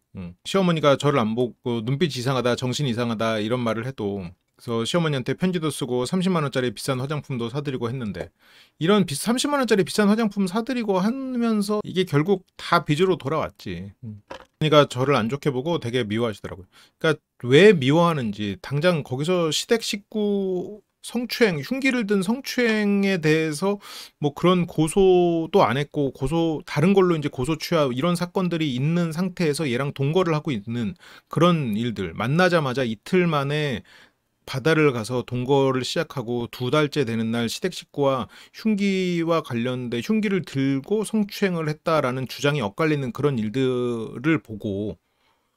시어머니가 저를 안 보고 눈빛이 이상하다 정신이 이상하다 이런 말을 해도 그래서 시어머니한테 편지도 쓰고 30만 원짜리 비싼 화장품도 사드리고 했는데 이런 30만 원짜리 비싼 화장품 사드리고 하면서 이게 결국 다 빚으로 돌아왔지. 그러니까 저를 안 좋게 보고 되게 미워하시더라고요. 그러니까 왜 미워하는지 당장 거기서 시댁 식구 성추행, 흉기를 든 성추행에 대해서 뭐 그런 고소도 안 했고 다른 걸로 이제 고소 취하 이런 사건들이 있는 상태에서 얘랑 동거를 하고 있는 그런 일들 만나자마자 이틀 만에 바다를 가서 동거를 시작하고 2달째 되는 날 시댁 식구와 흉기와 관련된 흉기를 들고 성추행을 했다라는 주장이 엇갈리는 그런 일들을 보고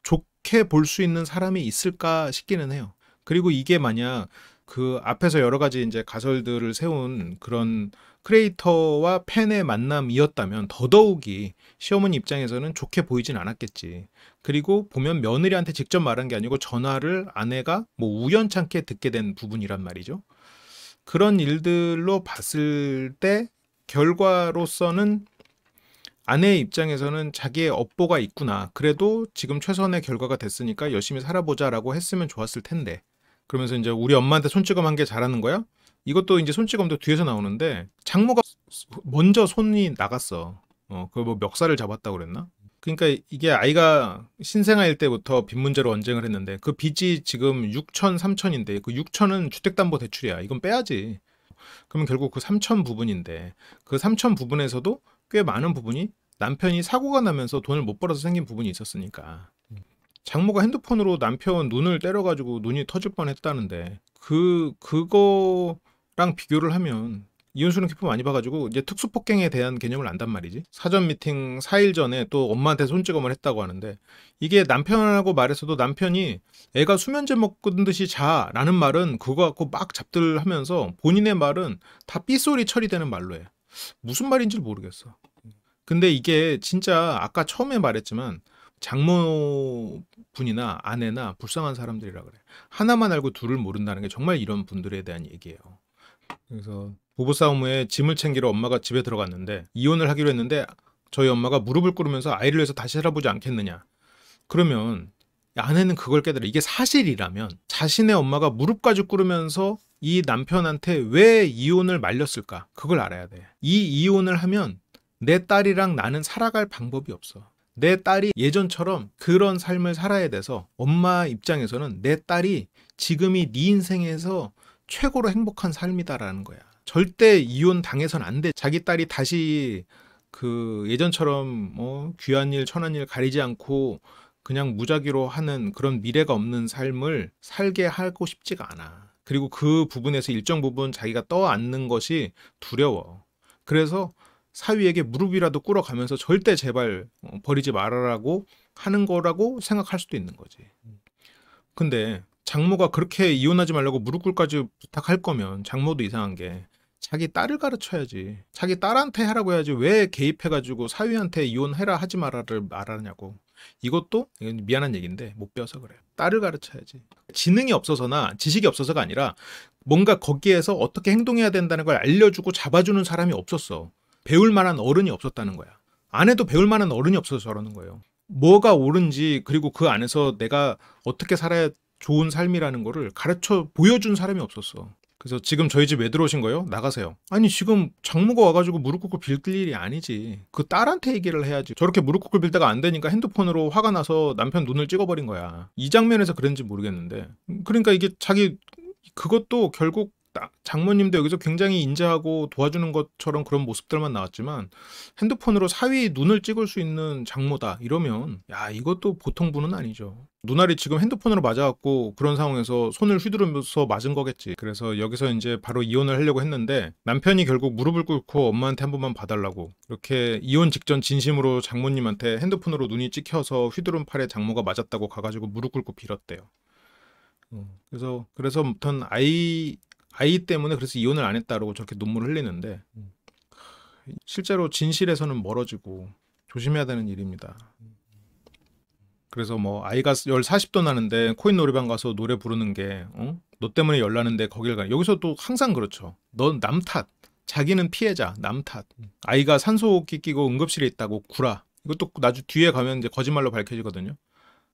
좋게 볼 수 있는 사람이 있을까 싶기는 해요. 그리고 이게 만약 그 앞에서 여러 가지 이제 가설들을 세운 그런 크리에이터와 팬의 만남이었다면 더더욱이 시어머니 입장에서는 좋게 보이진 않았겠지. 그리고 보면 며느리한테 직접 말한 게 아니고 전화를 아내가 뭐 우연찮게 듣게 된 부분이란 말이죠. 그런 일들로 봤을 때 결과로서는 아내의 입장에서는 자기의 업보가 있구나. 그래도 지금 최선의 결과가 됐으니까 열심히 살아보자라고 했으면 좋았을 텐데. 그러면서 이제 우리 엄마한테 손찌검 한 게 잘하는 거야? 이것도 이제 손찌검도 뒤에서 나오는데 장모가 먼저 손이 나갔어. 그 뭐 멱살을 잡았다고 그랬나? 그러니까 이게 아이가 신생아일 때부터 빚 문제로 언쟁을 했는데 그 빚이 지금 6천, 3천인데 그 6천은 주택담보대출이야. 이건 빼야지. 그러면 결국 그 3천 부분인데 그 3천 부분에서도 꽤 많은 부분이 남편이 사고가 나면서 돈을 못 벌어서 생긴 부분이 있었으니까. 장모가 핸드폰으로 남편 눈을 때려가지고 눈이 터질 뻔했다는데 그거랑 비교를 하면 이혼수는 기품 많이 봐가지고 이제 특수폭행에 대한 개념을 안단 말이지. 사전 미팅 4일 전에 또 엄마한테 손찌검을 했다고 하는데 이게 남편하고 말해서도 남편이 애가 수면제 먹은 듯이 자라는 말은 그거 갖고 막 잡들하면서 본인의 말은 다 삐소리 처리되는 말로 해. 무슨 말인지 모르겠어. 근데 이게 진짜 아까 처음에 말했지만 장모분이나 아내나 불쌍한 사람들이라 그래. 하나만 알고 둘을 모른다는 게 정말 이런 분들에 대한 얘기예요. 그래서 부부싸움 후에 짐을 챙기러 엄마가 집에 들어갔는데 이혼을 하기로 했는데 저희 엄마가 무릎을 꿇으면서 아이를 위해서 다시 살아보지 않겠느냐. 그러면 아내는 그걸 깨달아. 이게 사실이라면 자신의 엄마가 무릎까지 꿇으면서 이 남편한테 왜 이혼을 말렸을까? 그걸 알아야 돼. 이 이혼을 하면 내 딸이랑 나는 살아갈 방법이 없어. 내 딸이 예전처럼 그런 삶을 살아야 돼서 엄마 입장에서는 내 딸이 지금이 네 인생에서 최고로 행복한 삶이다라는 거야. 절대 이혼 당해선 안 돼. 자기 딸이 다시 그 예전처럼 귀한 일 천한 일 가리지 않고 그냥 무작위로 하는 그런 미래가 없는 삶을 살게 하고 싶지가 않아. 그리고 그 부분에서 일정 부분 자기가 떠안는 것이 두려워. 그래서 사위에게 무릎이라도 꿇어가면서 절대 제발 버리지 말아라고 하는 거라고 생각할 수도 있는 거지. 근데 장모가 그렇게 이혼하지 말라고 무릎 꿇까지 부탁할 거면 장모도 이상한 게 자기 딸을 가르쳐야지. 자기 딸한테 하라고 해야지 왜 개입해가지고 사위한테 이혼해라 하지 말아를 말하냐고. 이것도 미안한 얘기인데 못 배워서 그래요. 딸을 가르쳐야지. 지능이 없어서나 지식이 없어서가 아니라 뭔가 거기에서 어떻게 행동해야 된다는 걸 알려주고 잡아주는 사람이 없었어. 배울 만한 어른이 없었다는 거야. 아내도 배울 만한 어른이 없어서 저러는 거예요. 뭐가 옳은지 그리고 그 안에서 내가 어떻게 살아야 좋은 삶이라는 거를 가르쳐 보여준 사람이 없었어. 그래서 지금 저희 집 왜 들어오신 거예요? 나가세요. 아니 지금 장모가 와가지고 무릎 꿇고 빌 일이 아니지. 그 딸한테 얘기를 해야지. 저렇게 무릎 꿇고 빌다가 안 되니까 핸드폰으로 화가 나서 남편 눈을 찍어버린 거야. 이 장면에서 그랬는지 모르겠는데. 그러니까 이게 자기 그것도 결국 장모님도 여기서 굉장히 인자하고 도와주는 것처럼 그런 모습들만 나왔지만 핸드폰으로 사위 눈을 찍을 수 있는 장모다 이러면 야 이것도 보통 분은 아니죠. 누나리 지금 핸드폰으로 맞아갖고 그런 상황에서 손을 휘두르면서 맞은 거겠지. 그래서 여기서 이제 바로 이혼을 하려고 했는데 남편이 결국 무릎을 꿇고 엄마한테 한 번만 봐달라고 이렇게 이혼 직전 진심으로 장모님한테 핸드폰으로 눈이 찍혀서 휘두른 팔에 장모가 맞았다고 가가지고 무릎 꿇고 빌었대요. 그래서부터는 아이 때문에 그래서 이혼을 안 했다고 저렇게 눈물을 흘리는데 실제로 진실에서는 멀어지고 조심해야 되는 일입니다. 그래서 뭐 아이가 열 40도 나는데 코인 노래방 가서 노래 부르는 게 너 때문에 열 나는데 거길 가. 여기서 또 항상 그렇죠. 넌 남 탓. 자기는 피해자. 남 탓. 아이가 산소호흡기 끼고 응급실에 있다고 구라. 이것도 나중 뒤에 가면 이제 거짓말로 밝혀지거든요.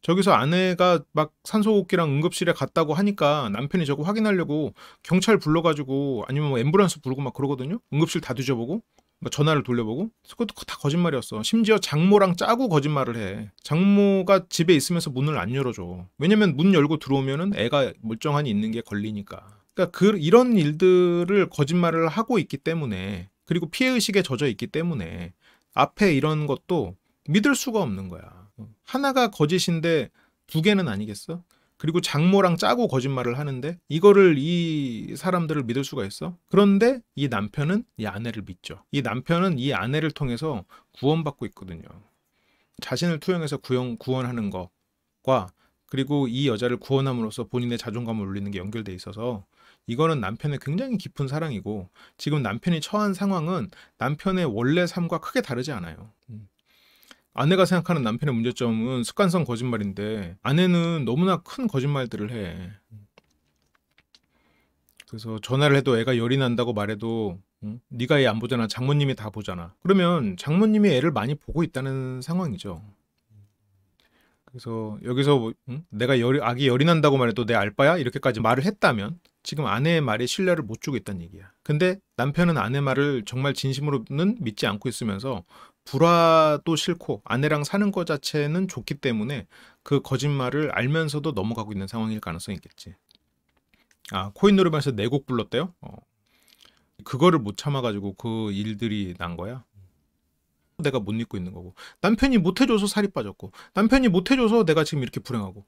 저기서 아내가 막 산소호흡기랑 응급실에 갔다고 하니까 남편이 저거 확인하려고 경찰 불러가지고 아니면 뭐 앰뷸런스 부르고 막 그러거든요. 응급실 다 뒤져보고 막 전화를 돌려보고 그것도 다 거짓말이었어. 심지어 장모랑 짜고 거짓말을 해. 장모가 집에 있으면서 문을 안 열어줘. 왜냐면 문 열고 들어오면은 애가 멀쩡하니 있는 게 걸리니까. 그러니까 이런 일들을 거짓말을 하고 있기 때문에 그리고 피해의식에 젖어 있기 때문에 앞에 이런 것도 믿을 수가 없는 거야. 하나가 거짓인데 두 개는 아니겠어? 그리고 장모랑 짜고 거짓말을 하는데 이거를 이 사람들을 믿을 수가 있어? 그런데 이 남편은 이 아내를 믿죠. 이 남편은 이 아내를 통해서 구원받고 있거든요. 자신을 투영해서 구원하는 것과 그리고 이 여자를 구원함으로써 본인의 자존감을 올리는 게 연결돼 있어서 이거는 남편의 굉장히 깊은 사랑이고 지금 남편이 처한 상황은 남편의 원래 삶과 크게 다르지 않아요. 아내가 생각하는 남편의 문제점은 습관성 거짓말인데 아내는 너무나 큰 거짓말들을 해. 그래서 전화를 해도 애가 열이 난다고 말해도 네가 애 안 보잖아. 장모님이 다 보잖아. 그러면 장모님이 애를 많이 보고 있다는 상황이죠. 그래서 여기서 내가 아기 열이 난다고 말해도 내 알바야? 이렇게까지 말을 했다면 지금 아내의 말에 신뢰를 못 주고 있다는 얘기야. 근데 남편은 아내 말을 정말 진심으로는 믿지 않고 있으면서 불화도 싫고 아내랑 사는 거 자체는 좋기 때문에 그 거짓말을 알면서도 넘어가고 있는 상황일 가능성이 있겠지. 아, 코인 노래방에서 4곡 불렀대요? 그거를 못 참아가지고 그 일들이 난 거야? 내가 못 잊고 있는 거고. 남편이 못 해줘서 살이 빠졌고, 남편이 못 해줘서 내가 지금 이렇게 불행하고.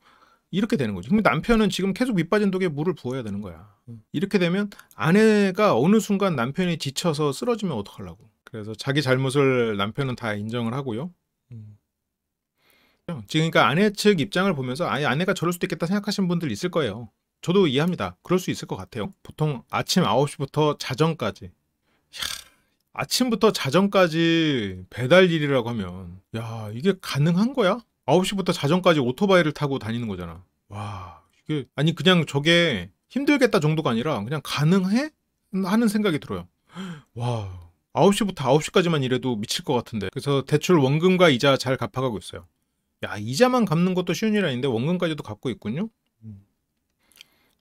이렇게 되는 거지. 그럼 남편은 지금 계속 밑빠진 독에 물을 부어야 되는 거야. 이렇게 되면 아내가 어느 순간 남편이 지쳐서 쓰러지면 어떡하려고. 그래서 자기 잘못을 남편은 다 인정을 하고요. 지금 그러니까 아내 측 입장을 보면서 아예 아내가 저럴 수도 있겠다 생각하시는 분들 있을 거예요. 저도 이해합니다. 그럴 수 있을 것 같아요. 보통 아침 9시부터 자정까지. 아침부터 자정까지 배달 일이라고 하면 야, 이게 가능한 거야? 9시부터 자정까지 오토바이를 타고 다니는 거잖아. 와, 이게 아니 그냥 저게 힘들겠다 정도가 아니라 그냥 가능해? 하는 생각이 들어요. 와, 9시부터 9시까지만 일해도 미칠 것 같은데. 그래서 대출 원금과 이자 잘 갚아가고 있어요. 야, 이자만 갚는 것도 쉬운 일 아닌데 원금까지도 갚고 있군요.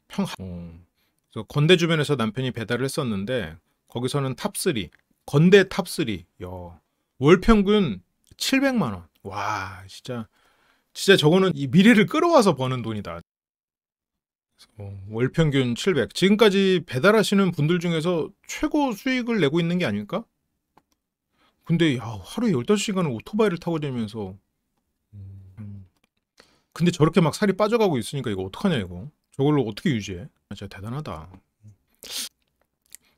그래서 건대 주변에서 남편이 배달을 했었는데 거기서는 탑3, 건대 탑3. 야, 월 평균 700만 원. 와, 진짜 저거는 이 미래를 끌어와서 버는 돈이다. 월 평균 700. 지금까지 배달하시는 분들 중에서 최고 수익을 내고 있는 게 아닐까? 근데 야, 하루에 15시간을 오토바이를 타고 다니면서 근데 저렇게 막 살이 빠져가고 있으니까 이거 어떡하냐 이거. 저걸로 어떻게 유지해? 진짜 대단하다.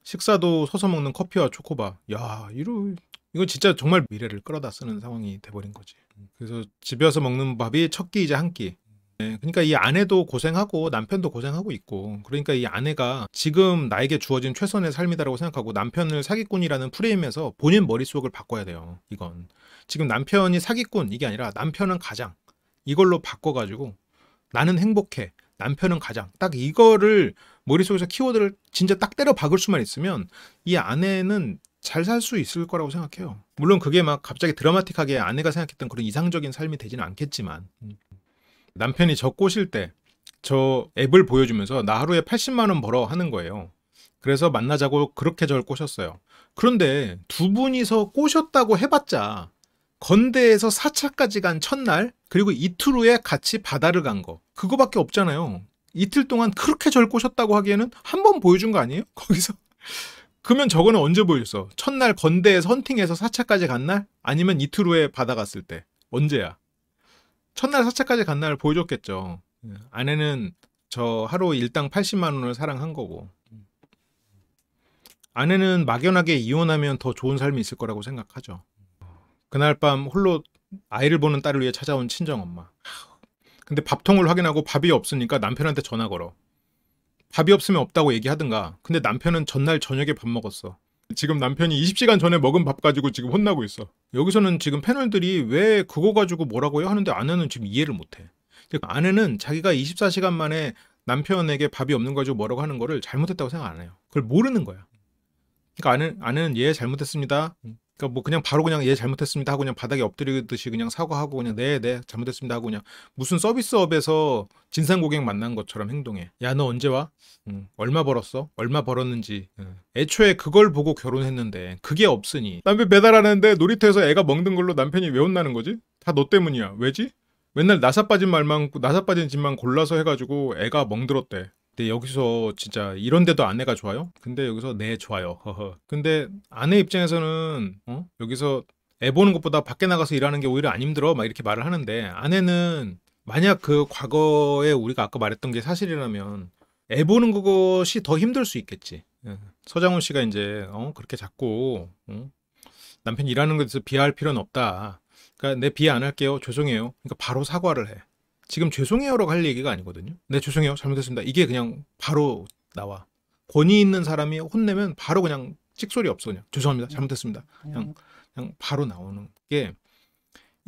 식사도 서서 먹는 커피와 초코바. 야, 이거 진짜 정말 미래를 끌어다 쓰는 상황이 돼버린 거지. 그래서 집에 와서 먹는 밥이 첫 끼이자 한 끼. 네, 그러니까 이 아내도 고생하고 남편도 고생하고 있고, 그러니까 이 아내가 지금 나에게 주어진 최선의 삶이다라고 생각하고 남편을 사기꾼이라는 프레임에서 본인 머릿속을 바꿔야 돼요. 이건 지금 남편이 사기꾼 이게 아니라 남편은 가장, 이걸로 바꿔가지고 나는 행복해, 남편은 가장, 딱 이거를 머릿속에서 키워드를 진짜 딱 때려 박을 수만 있으면 이 아내는 잘 살 수 있을 거라고 생각해요. 물론 그게 막 갑자기 드라마틱하게 아내가 생각했던 그런 이상적인 삶이 되지는 않겠지만, 남편이 저 꼬실 때 저 앱을 보여주면서 나 하루에 80만 원 벌어 하는 거예요. 그래서 만나자고 그렇게 저를 꼬셨어요. 그런데 두 분이서 꼬셨다고 해봤자 건대에서 4차까지 간 첫날, 그리고 이틀 후에 같이 바다를 간 거, 그거밖에 없잖아요. 이틀 동안 그렇게 절 꼬셨다고 하기에는 한 번 보여준 거 아니에요? 거기서. 그러면 저거는 언제 보였어? 첫날 건대에서 헌팅해서 4차까지 간 날? 아니면 이틀 후에 바다 갔을 때? 언제야? 첫날 4차까지 간 날 보여줬겠죠. 아내는 저 하루 일당 80만 원을 사랑한 거고, 아내는 막연하게 이혼하면 더 좋은 삶이 있을 거라고 생각하죠. 그날 밤 홀로 아이를 보는 딸을 위해 찾아온 친정엄마. 근데 밥통을 확인하고 밥이 없으니까 남편한테 전화 걸어. 밥이 없으면 없다고 얘기하든가. 근데 남편은 전날 저녁에 밥 먹었어. 지금 남편이 20시간 전에 먹은 밥 가지고 지금 혼나고 있어. 여기서는 지금 패널들이 왜 그거 가지고 뭐라고요 하는데 아내는 지금 이해를 못해. 아내는 자기가 24시간 만에 남편에게 밥이 없는 거 가지고 뭐라고 하는 거를 잘못했다고 생각 안 해요. 그걸 모르는 거야. 그러니까 아내는 예 잘못했습니다. 그러니까 뭐 그냥 바로 그냥 예 잘못했습니다 하고 그냥 바닥에 엎드리듯이 그냥 사과하고 그냥 네 잘못했습니다 하고 그냥 무슨 서비스업에서 진상 고객 만난 것처럼 행동해. 야, 너 언제 와? 얼마 벌었어? 얼마 벌었는지. 애초에 그걸 보고 결혼했는데 그게 없으니 남편 배달하는데 놀이터에서 애가 먹는 걸로 남편이 왜 혼나는 거지? 다 너 때문이야. 왜지? 맨날 나사 빠진 짓만 골라서 해가지고 애가 멍들었대. 근데 여기서 진짜 이런 데도 아내가 좋아요? 근데 여기서 네 좋아요. 허허. 근데 아내 입장에서는 여기서 애 보는 것보다 밖에 나가서 일하는 게 오히려 안 힘들어 막 이렇게 말을 하는데, 아내는 만약 그 과거에 우리가 아까 말했던 게 사실이라면 애 보는 것이 더 힘들 수 있겠지. 서장훈 씨가 이제 그렇게 자꾸 남편 일하는 것에서 비하할 필요는 없다. 그러니까 내 비하 안 할게요. 죄송해요. 그러니까 바로 사과를 해. 지금 죄송해요라고 할 얘기가 아니거든요. 네, 죄송해요. 잘못했습니다. 이게 그냥 바로 나와. 권위 있는 사람이 혼내면 바로 그냥 찍소리 없어. 그냥 죄송합니다. 잘못했습니다. 그냥 바로 나오는 게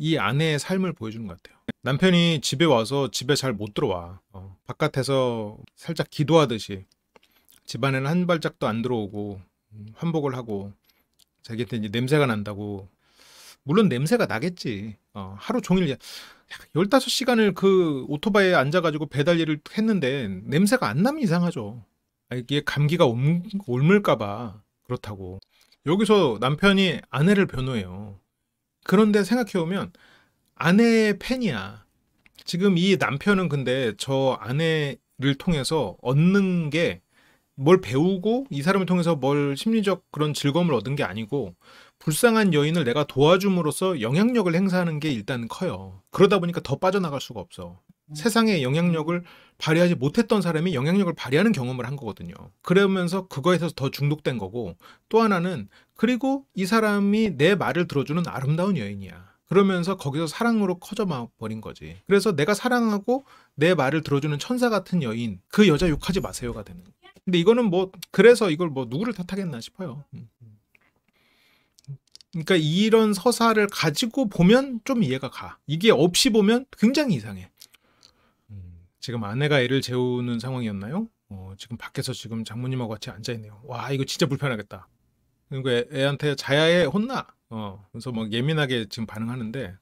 이 아내의 삶을 보여주는 것 같아요. 남편이 집에 와서 집에 잘 못 들어와. 바깥에서 살짝 기도하듯이 집안에는 한 발짝도 안 들어오고 환복을 하고 자기한테 이제 냄새가 난다고. 물론 냄새가 나겠지. 하루 종일 15시간을 그 오토바이에 앉아가지고 배달 일을 했는데 냄새가 안 나면 이상하죠. 이게 감기가 옮을까봐 그렇다고. 여기서 남편이 아내를 변호해요. 그런데 생각해보면 아내의 팬이야. 지금 이 남편은 근데 저 아내를 통해서 얻는 게 뭘 배우고 이 사람을 통해서 뭘 심리적 그런 즐거움을 얻은 게 아니고 불쌍한 여인을 내가 도와줌으로써 영향력을 행사하는 게 일단 커요. 그러다 보니까 더 빠져나갈 수가 없어. 세상에 영향력을 발휘하지 못했던 사람이 영향력을 발휘하는 경험을 한 거거든요. 그러면서 그거에서 더 중독된 거고, 또 하나는 그리고 이 사람이 내 말을 들어주는 아름다운 여인이야. 그러면서 거기서 사랑으로 커져 버린 거지. 그래서 내가 사랑하고 내 말을 들어주는 천사 같은 여인, 그 여자 욕하지 마세요가 되는 거야. 근데 이거는 뭐 그래서 이걸 뭐 누구를 탓하겠나 싶어요. 그러니까 이런 서사를 가지고 보면 좀 이해가 가. 이게 없이 보면 굉장히 이상해. 지금 아내가 애를 재우는 상황이었나요? 지금 밖에서 지금 장모님하고 같이 앉아있네요. 와, 이거 진짜 불편하겠다. 그리고 애한테 자야에 혼나. 그래서 막 예민하게 지금 반응하는데,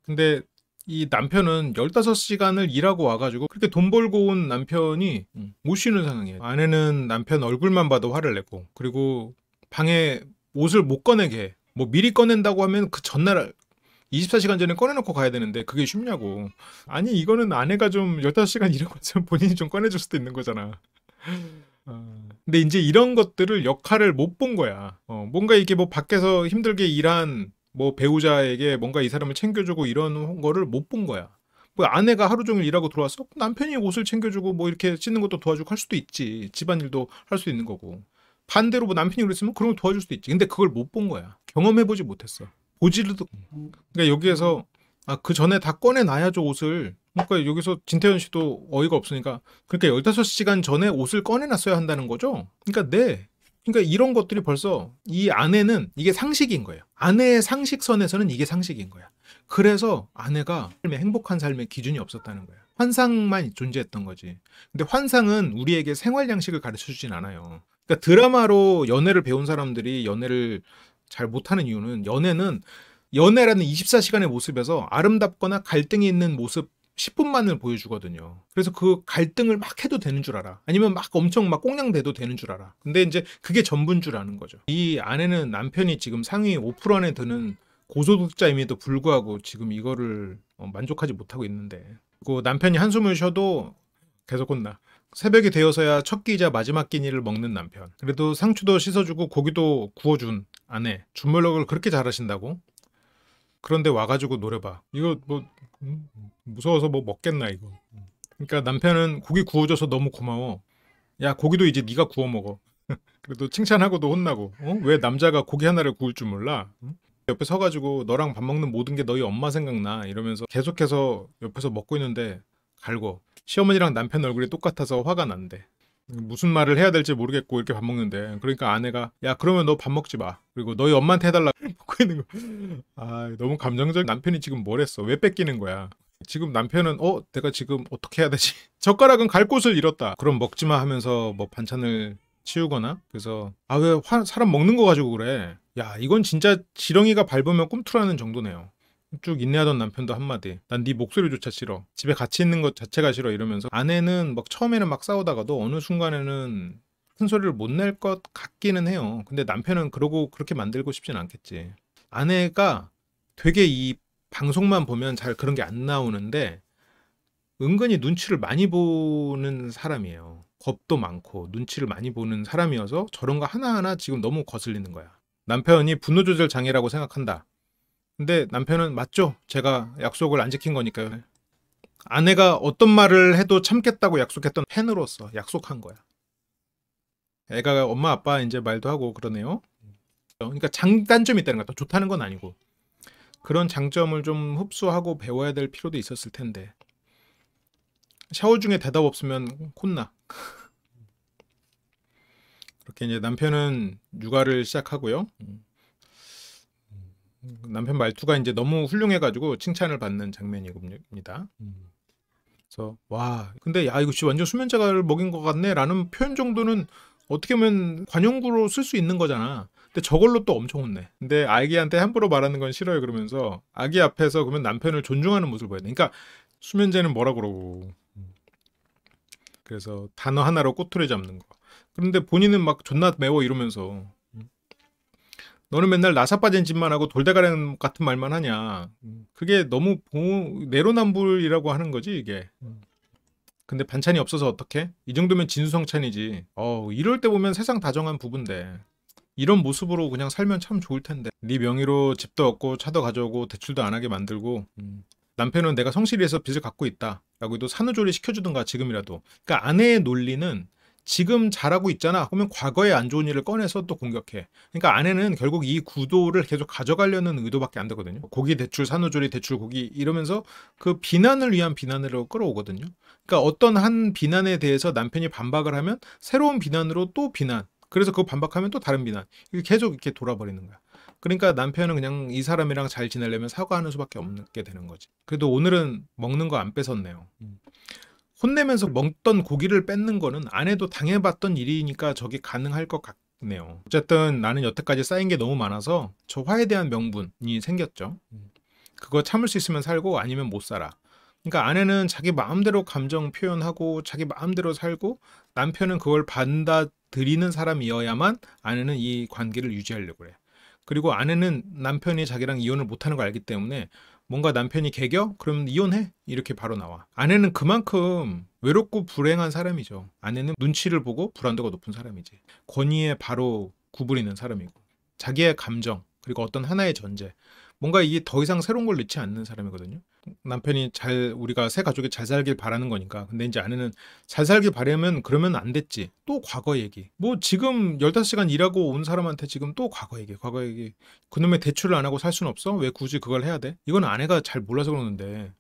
근데 이 남편은 15시간을 일하고 와가지고 그렇게 돈 벌고 온 남편이 못 쉬는 상황이에요. 아내는 남편 얼굴만 봐도 화를 내고, 그리고 방에 옷을 못 꺼내게 해. 뭐 미리 꺼낸다고 하면 그 전날 24시간 전에 꺼내놓고 가야 되는데 그게 쉽냐고. 아니 이거는 아내가 좀 15시간 일하고 있으면 본인이 좀 꺼내줄 수도 있는 거잖아. 근데 이제 이런 것들을 역할을 못 본 거야. 뭔가 이게 뭐 밖에서 힘들게 일한 뭐 배우자에게 뭔가 이 사람을 챙겨주고 이런 거를 못 본 거야. 뭐 아내가 하루 종일 일하고 들어왔어? 남편이 옷을 챙겨주고 뭐 이렇게 씻는 것도 도와주고 할 수도 있지. 집안일도 할 수 있는 거고. 반대로 뭐 남편이 그랬으면 그런 거 도와줄 수도 있지. 근데 그걸 못 본 거야. 경험해보지 못했어. 보지도. 그러니까 여기에서 그 전에 다 꺼내놔야죠 옷을. 그러니까 여기서 진태현 씨도 어이가 없으니까 그러니까 15시간 전에 옷을 꺼내놨어야 한다는 거죠. 그러니까 네. 그러니까 이런 것들이 벌써 이 아내는 이게 상식인 거예요. 아내의 상식선에서는 이게 상식인 거야. 그래서 아내가 삶의 행복한 삶의 기준이 없었다는 거야. 환상만 존재했던 거지. 근데 환상은 우리에게 생활 양식을 가르쳐 주진 않아요. 그러니까 드라마로 연애를 배운 사람들이 연애를 잘 못하는 이유는 연애라는 24시간의 모습에서 아름답거나 갈등이 있는 모습 10분만을 보여주거든요. 그래서 그 갈등을 막 해도 되는 줄 알아. 아니면 막 엄청 막 꽁냥대도 되는 줄 알아. 근데 이제 그게 전부인 줄 아는 거죠. 이 아내는 남편이 지금 상위 5% 안에 드는 고소득자임에도 불구하고 지금 이거를 만족하지 못하고 있는데, 그리고 남편이 한숨을 쉬어도 계속 혼나. 새벽이 되어서야 첫 끼이자 마지막 끼니를 먹는 남편. 그래도 상추도 씻어주고 고기도 구워준 아내. 주물럭을 그렇게 잘하신다고? 그런데 와가지고 노려봐. 이거 뭐 무서워서 뭐 먹겠나 이거. 그러니까 남편은 고기 구워줘서 너무 고마워. 야 고기도 이제 네가 구워 먹어. 그래도 칭찬하고도 혼나고. 왜 남자가 고기 하나를 구울 줄 몰라? 옆에 서가지고 너랑 밥 먹는 모든 게 너희 엄마 생각나 이러면서 계속해서 옆에서 먹고 있는데 갈고. 시어머니랑 남편 얼굴이 똑같아서 화가 난대. 무슨 말을 해야 될지 모르겠고 이렇게 밥 먹는데, 그러니까 아내가 야 그러면 너 밥 먹지 마, 그리고 너희 엄마한테 해달라 먹고 있는 거. 너무 감정적. 남편이 지금 뭘 했어? 왜 뺏기는 거야? 지금 남편은 내가 지금 어떻게 해야 되지? 젓가락은 갈 곳을 잃었다. 그럼 먹지 마 하면서 뭐 반찬을 치우거나. 그래서 왜 사람 먹는 거 가지고 그래? 야 이건 진짜 지렁이가 밟으면 꿈틀하는 정도네요. 쭉 인내하던 남편도 한마디. 난 네 목소리조차 싫어. 집에 같이 있는 것 자체가 싫어. 이러면서 아내는 막 처음에는 막 싸우다가도 어느 순간에는 큰 소리를 못 낼 것 같기는 해요. 근데 남편은 그렇게 만들고 싶진 않겠지. 아내가 되게 이 방송만 보면 잘 그런 게 안 나오는데 은근히 눈치를 많이 보는 사람이에요. 겁도 많고 눈치를 많이 보는 사람이어서 저런 거 하나하나 지금 너무 거슬리는 거야. 남편이 분노 조절 장애라고 생각한다. 근데 남편은 맞죠? 제가 약속을 안 지킨 거니까요. 아내가 어떤 말을 해도 참겠다고 약속했던 팬으로서 약속한 거야. 애가 엄마 아빠 이제 말도 하고 그러네요. 그러니까 장단점이 있다는 거야. 또 좋다는 건 아니고. 그런 장점을 좀 흡수하고 배워야 될 필요도 있었을 텐데. 샤워 중에 대답 없으면 혼나. 그렇게 이제 남편은 육아를 시작하고요. 남편 말투가 이제 너무 훌륭해가지고 칭찬을 받는 장면입니다. 그래서 와 근데 야 이거 진짜 완전 수면제를 먹인 것 같네 라는 표현 정도는 어떻게 보면 관용구로 쓸 수 있는 거잖아. 근데 저걸로 또 엄청 혼내. 근데 아기한테 함부로 말하는 건 싫어요. 그러면서 아기 앞에서 그러면 남편을 존중하는 모습을 보여야 돼. 그러니까 수면제는 뭐라 그러고. 그래서 단어 하나로 꼬투리 잡는 거. 그런데 본인은 막 존나 매워 이러면서 너는 맨날 나사 빠진 짓만 하고 돌대가리 같은 말만 하냐. 그게 너무 내로남불이라고 하는 거지 이게. 근데 반찬이 없어서 어떡해? 이 정도면 진수성찬이지. 이럴 때 보면 세상 다정한 부부인데 이런 모습으로 그냥 살면 참 좋을 텐데. 네 명의로 집도 얻고 차도 가져오고 대출도 안 하게 만들고 남편은 내가 성실히 해서 빚을 갚고 있다 라고 해도 산후조리 시켜주든가 지금이라도. 그러니까 아내의 논리는 지금 잘하고 있잖아 그러면 과거에 안 좋은 일을 꺼내서 또 공격해. 그러니까 아내는 결국 이 구도를 계속 가져가려는 의도밖에 안 되거든요. 고기 대출, 산후조리 대출, 고기 이러면서 그 비난을 위한 비난으로 끌어오거든요. 그러니까 어떤 한 비난에 대해서 남편이 반박을 하면 새로운 비난으로 또 비난, 그래서 그거 반박하면 또 다른 비난, 이게 계속 이렇게 돌아버리는 거야. 그러니까 남편은 그냥 이 사람이랑 잘 지내려면 사과하는 수밖에 없게 되는 거지. 그래도 오늘은 먹는 거 안 뺏었네요. 혼내면서 먹던 고기를 뺏는 거는 아내도 당해봤던 일이니까 저게 가능할 것 같네요. 어쨌든 나는 여태까지 쌓인 게 너무 많아서 저 화에 대한 명분이 생겼죠. 그거 참을 수 있으면 살고 아니면 못 살아. 그러니까 아내는 자기 마음대로 감정 표현하고 자기 마음대로 살고 남편은 그걸 받아들이는 사람이어야만 아내는 이 관계를 유지하려고 해. 그리고 아내는 남편이 자기랑 이혼을 못하는 걸 알기 때문에 뭔가 남편이 개겨? 그럼 이혼해? 이렇게 바로 나와. 아내는 그만큼 외롭고 불행한 사람이죠. 아내는 눈치를 보고 불안도가 높은 사람이지. 권위에 바로 구부리는 사람이고 자기의 감정 그리고 어떤 하나의 전제 뭔가 이게 더 이상 새로운 걸 넣지 않는 사람이거든요. 남편이 우리가 새 가족이 잘 살길 바라는 거니까. 근데 이제 아내는 잘 살길 바라면 그러면 안 됐지. 또 과거 얘기. 뭐 지금 15시간 일하고 온 사람한테 지금 또 과거 얘기, 과거 얘기. 그놈의 대출을 안 하고 살 수는 없어? 왜 굳이 그걸 해야 돼? 이건 아내가 잘 몰라서 그러는데.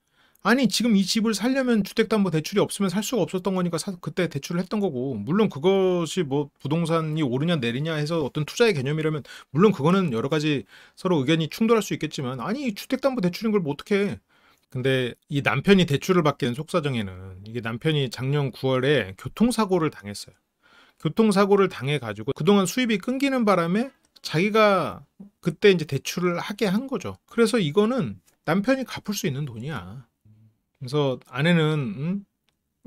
아니 지금 이 집을 살려면 주택담보대출이 없으면 살 수가 없었던 거니까 그때 대출을 했던 거고, 물론 그것이 뭐 부동산이 오르냐 내리냐 해서 어떤 투자의 개념이라면 물론 그거는 여러 가지 서로 의견이 충돌할 수 있겠지만, 아니 주택담보대출인 걸 뭐 어떻게 해. 근데 이 남편이 대출을 받게 된 속사정에는 이게 남편이 작년 9월에 교통사고를 당했어요. 교통사고를 당해가지고 그동안 수입이 끊기는 바람에 자기가 그때 이제 대출을 하게 한 거죠. 그래서 이거는 남편이 갚을 수 있는 돈이야. 그래서 아내는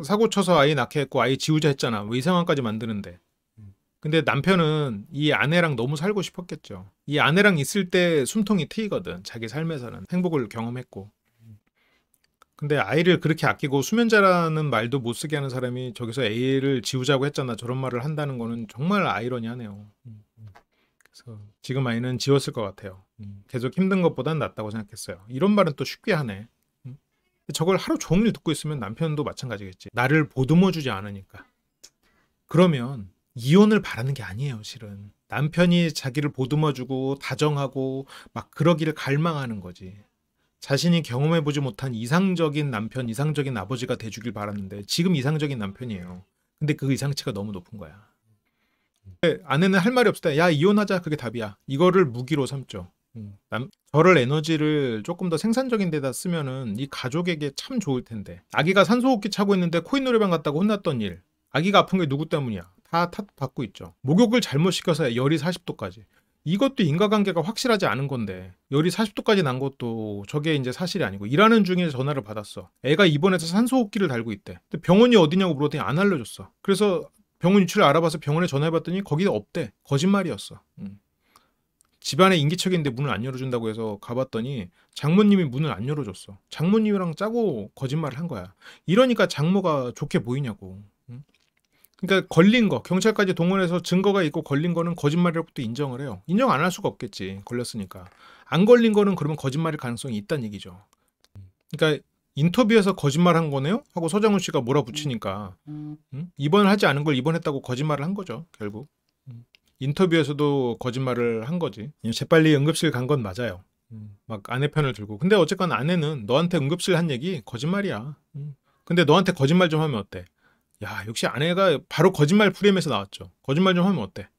사고 쳐서 아이 낳게 했고 아이 지우자 했잖아. 왜 이 상황까지 만드는데. 근데 남편은 이 아내랑 너무 살고 싶었겠죠. 이 아내랑 있을 때 숨통이 트이거든. 자기 삶에서는 행복을 경험했고. 근데 아이를 그렇게 아끼고 수면제라는 말도 못 쓰게 하는 사람이 저기서 애를 지우자고 했잖아. 저런 말을 한다는 거는 정말 아이러니하네요. 그래서 지금 아이는 지웠을 것 같아요. 계속 힘든 것보단 낫다고 생각했어요. 이런 말은 또 쉽게 하네. 저걸 하루 종일 듣고 있으면 남편도 마찬가지겠지. 나를 보듬어주지 않으니까. 그러면 이혼을 바라는 게 아니에요, 실은. 남편이 자기를 보듬어주고 다정하고 막 그러기를 갈망하는 거지. 자신이 경험해보지 못한 이상적인 남편, 이상적인 아버지가 돼주길 바랐는데 지금 이상적인 남편이에요. 근데 그 이상치가 너무 높은 거야. 아내는 할 말이 없을 때 야 이혼하자, 그게 답이야. 이거를 무기로 삼죠. 저럴 에너지를 조금 더 생산적인 데다 쓰면은 이 가족에게 참 좋을 텐데. 아기가 산소호흡기 차고 있는데 코인 노래방 갔다고 혼났던 일. 아기가 아픈 게 누구 때문이야? 다 탓받고 있죠. 목욕을 잘못 시켜서 열이 40도까지. 이것도 인과관계가 확실하지 않은 건데 열이 40도까지 난 것도 저게 이제 사실이 아니고, 일하는 중에 전화를 받았어. 애가 입원해서 산소호흡기를 달고 있대. 근데 병원이 어디냐고 물었더니 안 알려줬어. 그래서 병원 위치를 알아봐서 병원에 전화해봤더니 거기가 없대. 거짓말이었어. 집안에 인기척인데 문을 안 열어준다고 해서 가봤더니 장모님이 문을 안 열어줬어. 장모님이랑 짜고 거짓말을 한 거야. 이러니까 장모가 좋게 보이냐고. 그러니까 걸린 거, 경찰까지 동원해서 증거가 있고 걸린 거는 거짓말이라고 또 인정을 해요. 인정 안 할 수가 없겠지. 걸렸으니까. 안 걸린 거는 그러면 거짓말일 가능성이 있다는 얘기죠. 그러니까 인터뷰에서 거짓말한 거네요? 하고 서장훈 씨가 몰아붙이니까 입원을 하지 않은 걸 입원했다고 거짓말을 한 거죠. 결국. 인터뷰에서도 거짓말을 한 거지. 재빨리 응급실 간 건 맞아요. 막 아내 편을 들고. 근데 어쨌건 아내는 너한테 응급실 한 얘기 거짓말이야. 근데 너한테 거짓말 좀 하면 어때? 야, 역시 아내가 바로 거짓말 프레임에서 나왔죠. 거짓말 좀 하면 어때?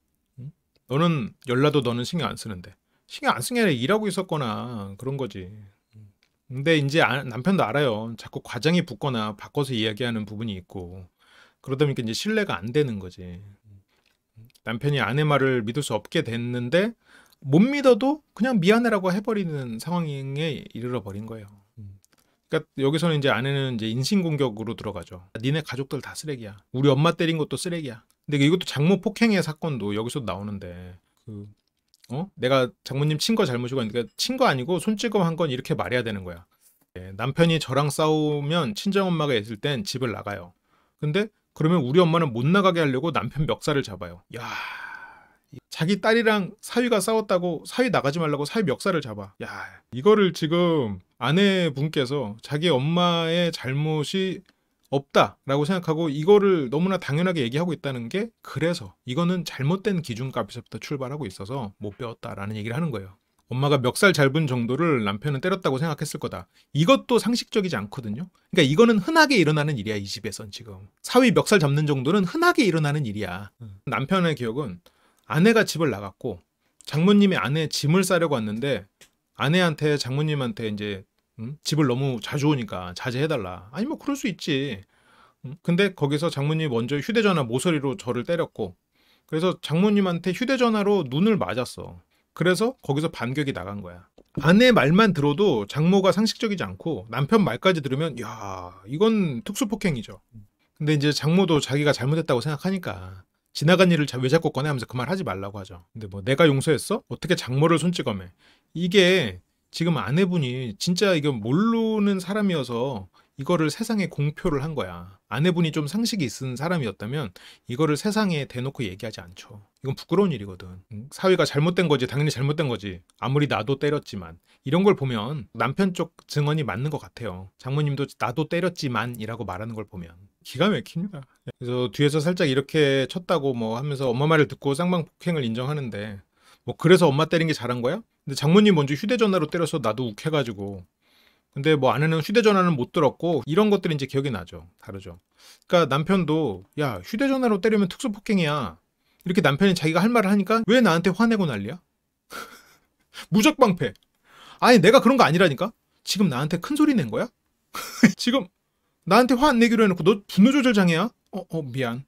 너는 열나도 너는 신경 안 쓰는데. 신경 안 쓰는 게 아니라 일하고 있었거나 그런 거지. 근데 이제 남편도 알아요. 자꾸 과장이 붙거나 바꿔서 이야기하는 부분이 있고. 그러다 보니까 이제 신뢰가 안 되는 거지. 남편이 아내 말을 믿을 수 없게 됐는데 못 믿어도 그냥 미안해라고 해버리는 상황에 이르러 버린 거예요. 그러니까 여기서는 이제 아내는 이제 인신공격으로 들어가죠. 니네 가족들 다 쓰레기야. 우리 엄마 때린 것도 쓰레기야. 근데 이것도 장모 폭행의 사건도 여기서 나오는데 내가 장모님 친 거 잘못이고 그러니까 친 거 아니고 손찌검 한 건 이렇게 말해야 되는 거야. 예, 남편이 저랑 싸우면 친정엄마가 있을 땐 집을 나가요. 근데 그러면 우리 엄마는 못 나가게 하려고 남편 멱살을 잡아요. 야, 자기 딸이랑 사위가 싸웠다고 사위 나가지 말라고 사위 멱살을 잡아. 야, 이거를 지금 아내분께서 자기 엄마의 잘못이 없다라고 생각하고 이거를 너무나 당연하게 얘기하고 있다는 게, 그래서 이거는 잘못된 기준값에서부터 출발하고 있어서 못 배웠다라는 얘기를 하는 거예요. 엄마가 멱살 잡은 정도를 남편은 때렸다고 생각했을 거다. 이것도 상식적이지 않거든요. 그러니까 이거는 흔하게 일어나는 일이야. 이 집에선 지금 사위 멱살 잡는 정도는 흔하게 일어나는 일이야. 남편의 기억은 아내가 집을 나갔고 장모님이 아내 짐을 싸려고 왔는데 아내한테 장모님한테 이제 집을 너무 자주 오니까 자제해달라. 아니 뭐 그럴 수 있지. 근데 거기서 장모님이 먼저 휴대전화 모서리로 저를 때렸고, 그래서 장모님한테 휴대전화로 눈을 맞았어. 그래서 거기서 반격이 나간 거야. 아내 말만 들어도 장모가 상식적이지 않고 남편 말까지 들으면 야, 이건 특수폭행이죠. 근데 이제 장모도 자기가 잘못했다고 생각하니까 지나간 일을 왜 자꾸 꺼내 하면서 그 말 하지 말라고 하죠. 근데 뭐 내가 용서했어? 어떻게 장모를 손찌검해? 이게 지금 아내분이 진짜 이거 모르는 사람이어서 이거를 세상에 공표를 한 거야. 아내분이 좀 상식이 있는 사람이었다면 이거를 세상에 대놓고 얘기하지 않죠. 이건 부끄러운 일이거든. 사위가 잘못된 거지. 당연히 잘못된 거지. 아무리 나도 때렸지만. 이런 걸 보면 남편 쪽 증언이 맞는 것 같아요. 장모님도 나도 때렸지만 이라고 말하는 걸 보면 기가 막힙니다. 그래서 뒤에서 살짝 이렇게 쳤다고 뭐 하면서 엄마 말을 듣고 쌍방폭행을 인정하는데, 뭐 그래서 엄마 때린 게 잘한 거야? 근데 장모님 먼저 휴대전화로 때려서 나도 욱해가지고, 근데 뭐 아내는 휴대전화는 못 들었고 이런 것들이 이제 기억이 나죠. 다르죠. 그러니까 남편도 야, 휴대전화로 때리면 특수폭행이야. 이렇게 남편이 자기가 할 말을 하니까 왜 나한테 화내고 난리야? 무적방패. 아니 내가 그런 거 아니라니까? 지금 나한테 큰 소리 낸 거야? 지금 나한테 화 안 내기로 해놓고 너 분노 조절 장애야? 미안.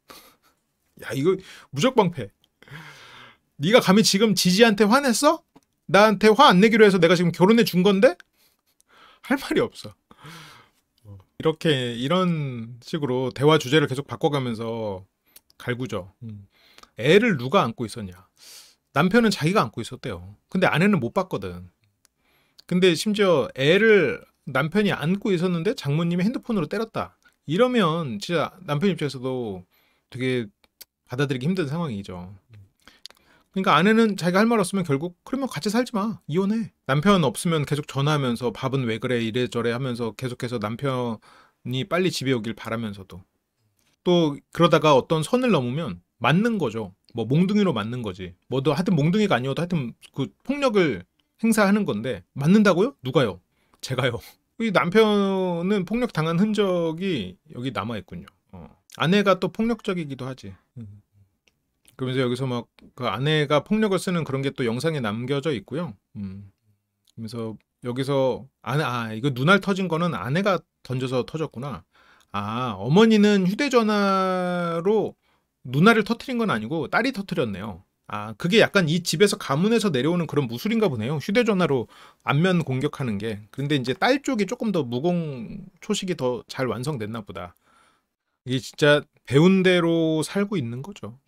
야, 이거 무적방패. 네가 감히 지금 지지한테 화냈어? 나한테 화 안 내기로 해서 내가 지금 결혼해 준 건데? 할 말이 없어. 이렇게 이런 식으로 대화 주제를 계속 바꿔가면서 갈구죠. 애를 누가 안고 있었냐? 남편은 자기가 안고 있었대요. 근데 아내는 못 봤거든. 근데 심지어 애를 남편이 안고 있었는데 장모님이 핸드폰으로 때렸다. 이러면 진짜 남편 입장에서도 되게 받아들이기 힘든 상황이죠. 그러니까 아내는 자기가 할 말 없으면 결국 그러면 같이 살지 마. 이혼해. 남편 없으면 계속 전화하면서 밥은 왜 그래 이래저래 하면서 계속해서 남편이 빨리 집에 오길 바라면서도 또 그러다가 어떤 선을 넘으면 맞는 거죠. 뭐 몽둥이로 맞는 거지. 뭐도 하여튼 몽둥이가 아니어도 하여튼 그 폭력을 행사하는 건데 맞는다고요? 누가요? 제가요. 이 남편은 폭력 당한 흔적이 여기 남아 있군요. 아내가 또 폭력적이기도 하지. 그러면서 여기서 막 그 아내가 폭력을 쓰는 그런 게 또 영상에 남겨져 있고요. 그래서 여기서 이거 눈알 터진 거는 아내가 던져서 터졌구나. 어머니는 휴대전화로 눈알을 터트린 건 아니고 딸이 터트렸네요. 그게 약간 이 집에서 가문에서 내려오는 그런 무술인가 보네요. 휴대전화로 안면 공격하는 게. 근데 이제 딸 쪽이 조금 더 무공 초식이 더 잘 완성됐나 보다. 이게 진짜 배운 대로 살고 있는 거죠.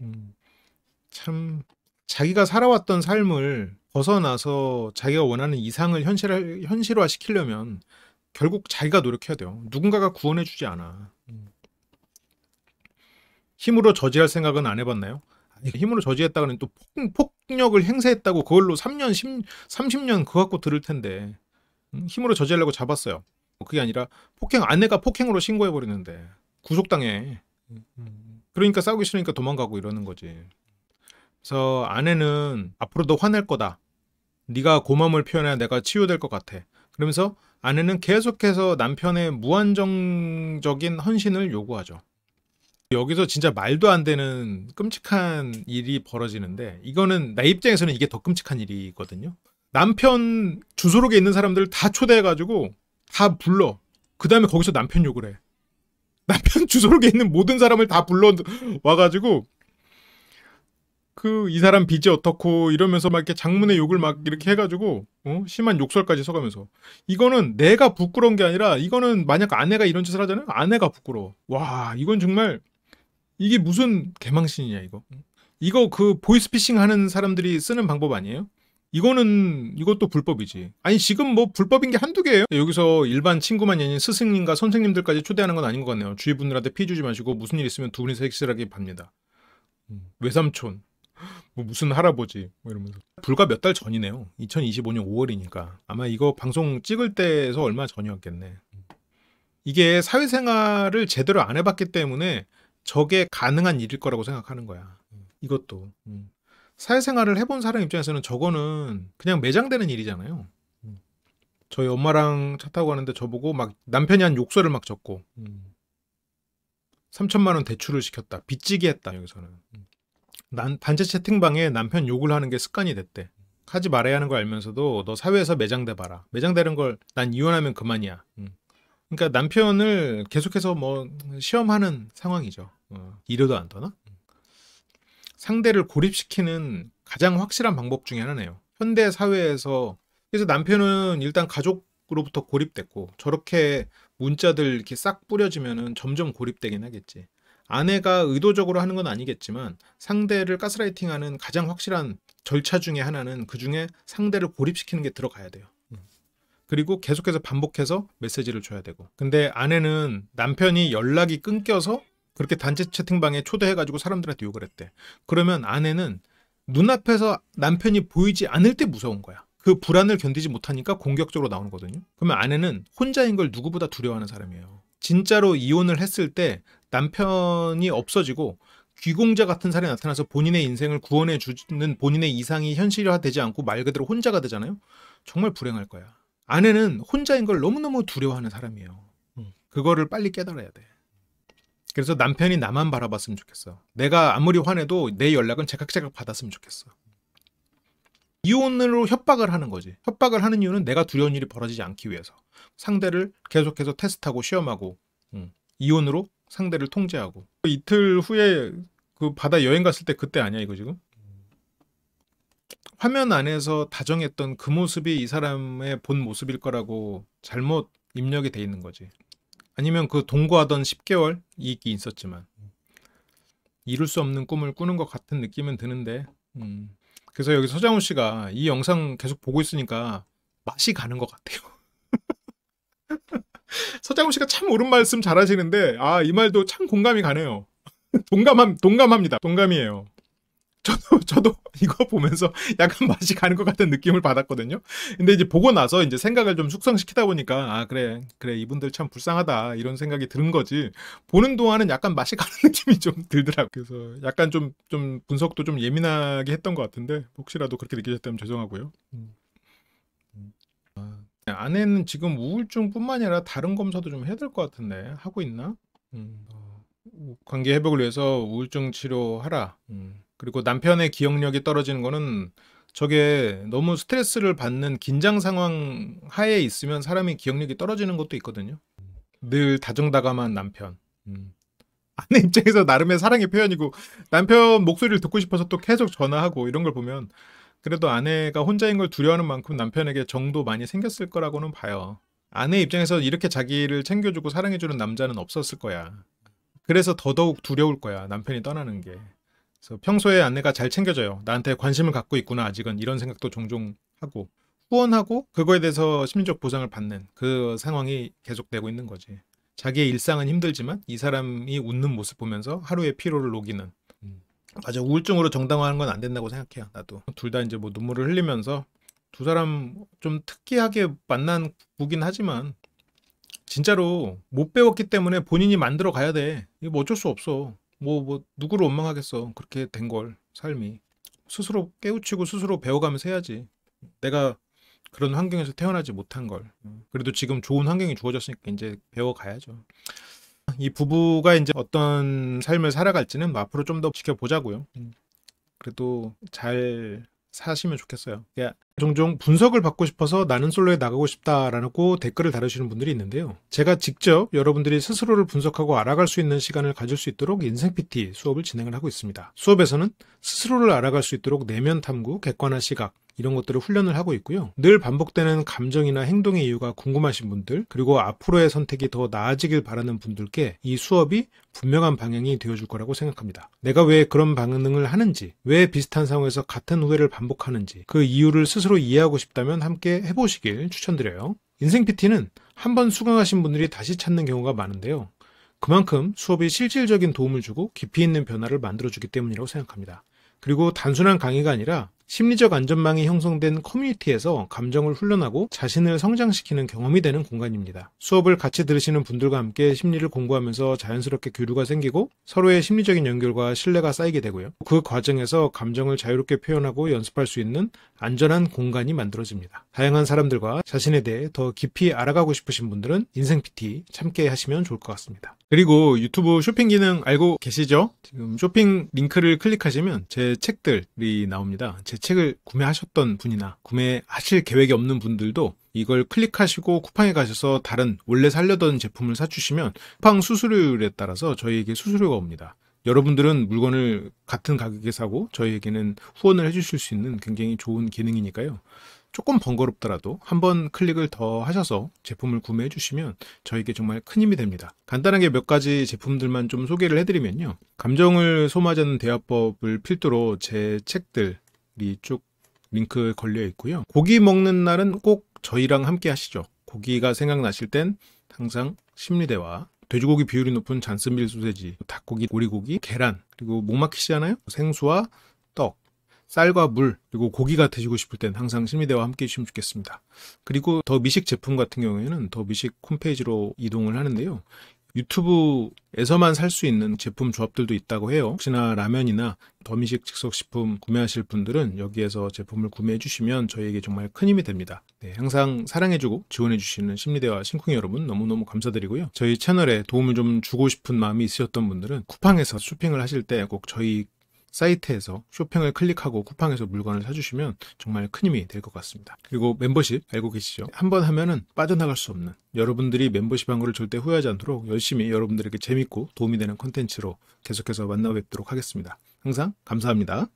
참 자기가 살아왔던 삶을 벗어나서 자기가 원하는 이상을 현실화 시키려면 결국 자기가 노력해야 돼요. 누군가가 구원해 주지 않아. 힘으로 저지할 생각은 안 해봤나요? 힘으로 저지했다가는 또 폭력을 행사했다고 그걸로 3년, 30년 그거 갖고 들을 텐데 힘으로 저지하려고 잡았어요. 그게 아니라 아내가 폭행으로 신고해버리는데 구속당해. 그러니까 싸우기 싫으니까 도망가고 이러는 거지. 그래서 아내는 앞으로도 화낼 거다. 네가 고마움을 표현해야 내가 치유될 것 같아. 그러면서 아내는 계속해서 남편의 무한정적인 헌신을 요구하죠. 여기서 진짜 말도 안 되는 끔찍한 일이 벌어지는데, 이거는 내 입장에서는 이게 더 끔찍한 일이거든요. 남편 주소록에 있는 사람들 다 초대해가지고 다 불러. 그 다음에 거기서 남편 욕을 해. 남편 주소록에 있는 모든 사람을 다 불러 와가지고 이 사람 빚이 어떻고 이러면서 막 이렇게 장문의 욕을 막 이렇게 해가지고 심한 욕설까지 써가면서, 이거는 내가 부끄러운 게 아니라 이거는 만약 아내가 이런 짓을 하잖아요. 아내가 부끄러워. 와, 이건 정말 이게 무슨 개망신이냐 이거. 이거 그 보이스피싱 하는 사람들이 쓰는 방법 아니에요? 이것도 불법이지. 아니 지금 뭐 불법인 게 한두 개예요. 여기서 일반 친구만이 아닌 스승님과 선생님들까지 초대하는 건 아닌 것 같네요. 주위 분들한테 피 주지 마시고 무슨 일 있으면 두 분이서 핵실하게 팝니다. 외삼촌, 뭐 무슨 할아버지 뭐 이러면서. 불과 몇 달 전이네요. 2025년 5월이니까 아마 이거 방송 찍을 때에서 얼마 전이었겠네. 이게 사회생활을 제대로 안 해봤기 때문에 저게 가능한 일일 거라고 생각하는 거야. 이것도. 사회생활을 해본 사람 입장에서는 저거는 그냥 매장되는 일이잖아요. 저희 엄마랑 차 타고 가는데 저보고 막 남편이 한 욕설을 막 적고 3천만 원 대출을 시켰다. 빚지기 했다. 여기서는. 난 단체 채팅방에 남편 욕을 하는 게 습관이 됐대. 하지 말아야 하는 걸 알면서도 너 사회에서 매장돼 봐라. 매장되는 걸 난 이혼하면 그만이야. 그러니까 남편을 계속해서 뭐 시험하는 상황이죠. 이래도 안 되나? 상대를 고립시키는 가장 확실한 방법 중에 하나네요. 현대 사회에서. 그래서 남편은 일단 가족으로부터 고립됐고 저렇게 문자들 이렇게 싹 뿌려지면은 점점 고립되긴 하겠지. 아내가 의도적으로 하는 건 아니겠지만 상대를 가스라이팅하는 가장 확실한 절차 중에 하나는 그중에 상대를 고립시키는 게 들어가야 돼요. 그리고 계속해서 반복해서 메시지를 줘야 되고. 근데 아내는 남편이 연락이 끊겨서 그렇게 단체 채팅방에 초대해가지고 사람들한테 욕을 했대. 그러면 아내는 눈앞에서 남편이 보이지 않을 때 무서운 거야. 그 불안을 견디지 못하니까 공격적으로 나오는 거거든요. 그러면 아내는 혼자인 걸 누구보다 두려워하는 사람이에요. 진짜로 이혼을 했을 때 남편이 없어지고 귀공자 같은 사람이 나타나서 본인의 인생을 구원해 주는 본인의 이상이 현실화되지 않고 말 그대로 혼자가 되잖아요. 정말 불행할 거야. 아내는 혼자인 걸 너무너무 두려워하는 사람이에요. 그거를 빨리 깨달아야 돼. 그래서 남편이 나만 바라봤으면 좋겠어. 내가 아무리 화내도 내 연락은 제각제각 받았으면 좋겠어. 이혼으로 협박을 하는 거지. 협박을 하는 이유는 내가 두려운 일이 벌어지지 않기 위해서. 상대를 계속해서 테스트하고 시험하고 이혼으로 상대를 통제하고. 이틀 후에 그 바다 여행 갔을 때 그때 아니야 이거 지금? 화면 안에서 다정했던 그 모습이 이 사람의 본 모습일 거라고 잘못 입력이 돼 있는 거지. 아니면 그 동거하던 10개월 이익이 있었지만 이룰 수 없는 꿈을 꾸는 것 같은 느낌은 드는데 그래서 여기 서장훈 씨가 이 영상 계속 보고 있으니까 맛이 가는 것 같아요. 서장훈 씨가 참 옳은 말씀 잘하시는데 이 말도 참 공감이 가네요. 동감합니다. 동감이에요. 저도 이거 보면서 약간 맛이 가는 것 같은 느낌을 받았거든요. 근데 이제 보고 나서 이제 생각을 좀 숙성시키다 보니까 그래 이분들 참 불쌍하다 이런 생각이 드는 거지. 보는 동안은 약간 맛이 가는 느낌이 좀 들더라고요. 그래서 약간 좀 분석도 좀 예민하게 했던 것 같은데 혹시라도 그렇게 느끼셨다면 죄송하고요. 아내는 지금 우울증뿐만이 아니라 다른 검사도 좀 해야 될 것 같은데 하고 있나? 관계 회복을 위해서 우울증 치료하라. 그리고 남편의 기억력이 떨어지는 거는 저게 너무 스트레스를 받는 긴장 상황 하에 있으면 사람이 기억력이 떨어지는 것도 있거든요. 늘 다정다감한 남편. 아내 입장에서 나름의 사랑의 표현이고 남편 목소리를 듣고 싶어서 또 계속 전화하고 이런 걸 보면 그래도 아내가 혼자인 걸 두려워하는 만큼 남편에게 정도 많이 생겼을 거라고는 봐요. 아내 입장에서 이렇게 자기를 챙겨주고 사랑해주는 남자는 없었을 거야. 그래서 더더욱 두려울 거야. 남편이 떠나는 게. 그래서 평소에 아내가 잘 챙겨줘요. 나한테 관심을 갖고 있구나 아직은 이런 생각도 종종 하고 후원하고 그거에 대해서 심리적 보상을 받는 그 상황이 계속되고 있는 거지. 자기의 일상은 힘들지만 이 사람이 웃는 모습 보면서 하루의 피로를 녹이는. 맞아. 우울증으로 정당화하는 건 안 된다고 생각해요. 나도. 둘 다 이제 뭐 눈물을 흘리면서 두 사람 좀 특이하게 만난 부부긴 하지만 진짜로 못 배웠기 때문에 본인이 만들어 가야 돼. 이거 뭐 어쩔 수 없어. 뭐 누구를 원망하겠어. 그렇게 된 걸 삶이 스스로 깨우치고 스스로 배워가면서 해야지. 내가 그런 환경에서 태어나지 못한 걸 그래도 지금 좋은 환경이 주어졌으니까 이제 배워가야죠. 이 부부가 이제 어떤 삶을 살아갈지는 앞으로 좀 더 지켜보자고요. 그래도 잘 사시면 좋겠어요. 종종 분석을 받고 싶어서 나는 솔로에 나가고 싶다라고 댓글을 달아주시는 분들이 있는데요. 제가 직접 여러분들이 스스로를 분석하고 알아갈 수 있는 시간을 가질 수 있도록 인생 PT 수업을 진행을 하고 있습니다. 수업에서는 스스로를 알아갈 수 있도록 내면 탐구, 객관화 시각, 이런 것들을 훈련을 하고 있고요. 늘 반복되는 감정이나 행동의 이유가 궁금하신 분들, 그리고 앞으로의 선택이 더 나아지길 바라는 분들께 이 수업이 분명한 방향이 되어줄 거라고 생각합니다. 내가 왜 그런 반응을 하는지, 왜 비슷한 상황에서 같은 후회를 반복하는지, 그 이유를 스스로 이해하고 싶다면 함께 해보시길 추천드려요. 인생 PT는 한번 수강하신 분들이 다시 찾는 경우가 많은데요. 그만큼 수업이 실질적인 도움을 주고 깊이 있는 변화를 만들어주기 때문이라고 생각합니다. 그리고 단순한 강의가 아니라 심리적 안전망이 형성된 커뮤니티에서 감정을 훈련하고 자신을 성장시키는 경험이 되는 공간입니다. 수업을 같이 들으시는 분들과 함께 심리를 공부하면서 자연스럽게 교류가 생기고 서로의 심리적인 연결과 신뢰가 쌓이게 되고요. 그 과정에서 감정을 자유롭게 표현하고 연습할 수 있는 안전한 공간이 만들어집니다. 다양한 사람들과 자신에 대해 더 깊이 알아가고 싶으신 분들은 인생 PT 참게 하시면 좋을 것 같습니다. 그리고 유튜브 쇼핑 기능 알고 계시죠? 지금 쇼핑 링크를 클릭하시면 제 책들이 나옵니다. 제 책을 구매하셨던 분이나 구매하실 계획이 없는 분들도 이걸 클릭하시고 쿠팡에 가셔서 다른 원래 살려던 제품을 사주시면 쿠팡 수수료율에 따라서 저희에게 수수료가 옵니다. 여러분들은 물건을 같은 가격에 사고 저희에게는 후원을 해주실 수 있는 굉장히 좋은 기능이니까요. 조금 번거롭더라도 한번 클릭을 더 하셔서 제품을 구매해 주시면 저에게 정말 큰 힘이 됩니다. 간단하게 몇 가지 제품들만 좀 소개를 해드리면요. 감정을 소모하지 않는 대화법을 필두로 제 책들이 쭉 링크 걸려 있고요. 고기 먹는 날은 꼭 저희랑 함께 하시죠. 고기가 생각나실 땐 항상 심리대화, 돼지고기 비율이 높은 잔스밀 소세지, 닭고기, 오리고기, 계란, 그리고 목 막히시잖아요. 생수와 떡, 쌀과 물, 그리고 고기가 드시고 싶을 땐 항상 심리대와 함께 해주시면 좋겠습니다. 그리고 더 미식 제품 같은 경우에는 더 미식 홈페이지로 이동을 하는데요. 유튜브에서만 살 수 있는 제품 조합들도 있다고 해요. 혹시나 라면이나 더미식 즉석식품 구매하실 분들은 여기에서 제품을 구매해 주시면 저희에게 정말 큰 힘이 됩니다. 네, 항상 사랑해주고 지원해 주시는 심리대와 심쿵이 여러분 너무너무 감사드리고요. 저희 채널에 도움을 좀 주고 싶은 마음이 있으셨던 분들은 쿠팡에서 쇼핑을 하실 때 꼭 저희 사이트에서 쇼핑을 클릭하고 쿠팡에서 물건을 사주시면 정말 큰 힘이 될 것 같습니다. 그리고 멤버십 알고 계시죠? 한번 하면은 빠져나갈 수 없는, 여러분들이 멤버십 한 거를 절대 후회하지 않도록 열심히 여러분들에게 재밌고 도움이 되는 콘텐츠로 계속해서 만나 뵙도록 하겠습니다. 항상 감사합니다.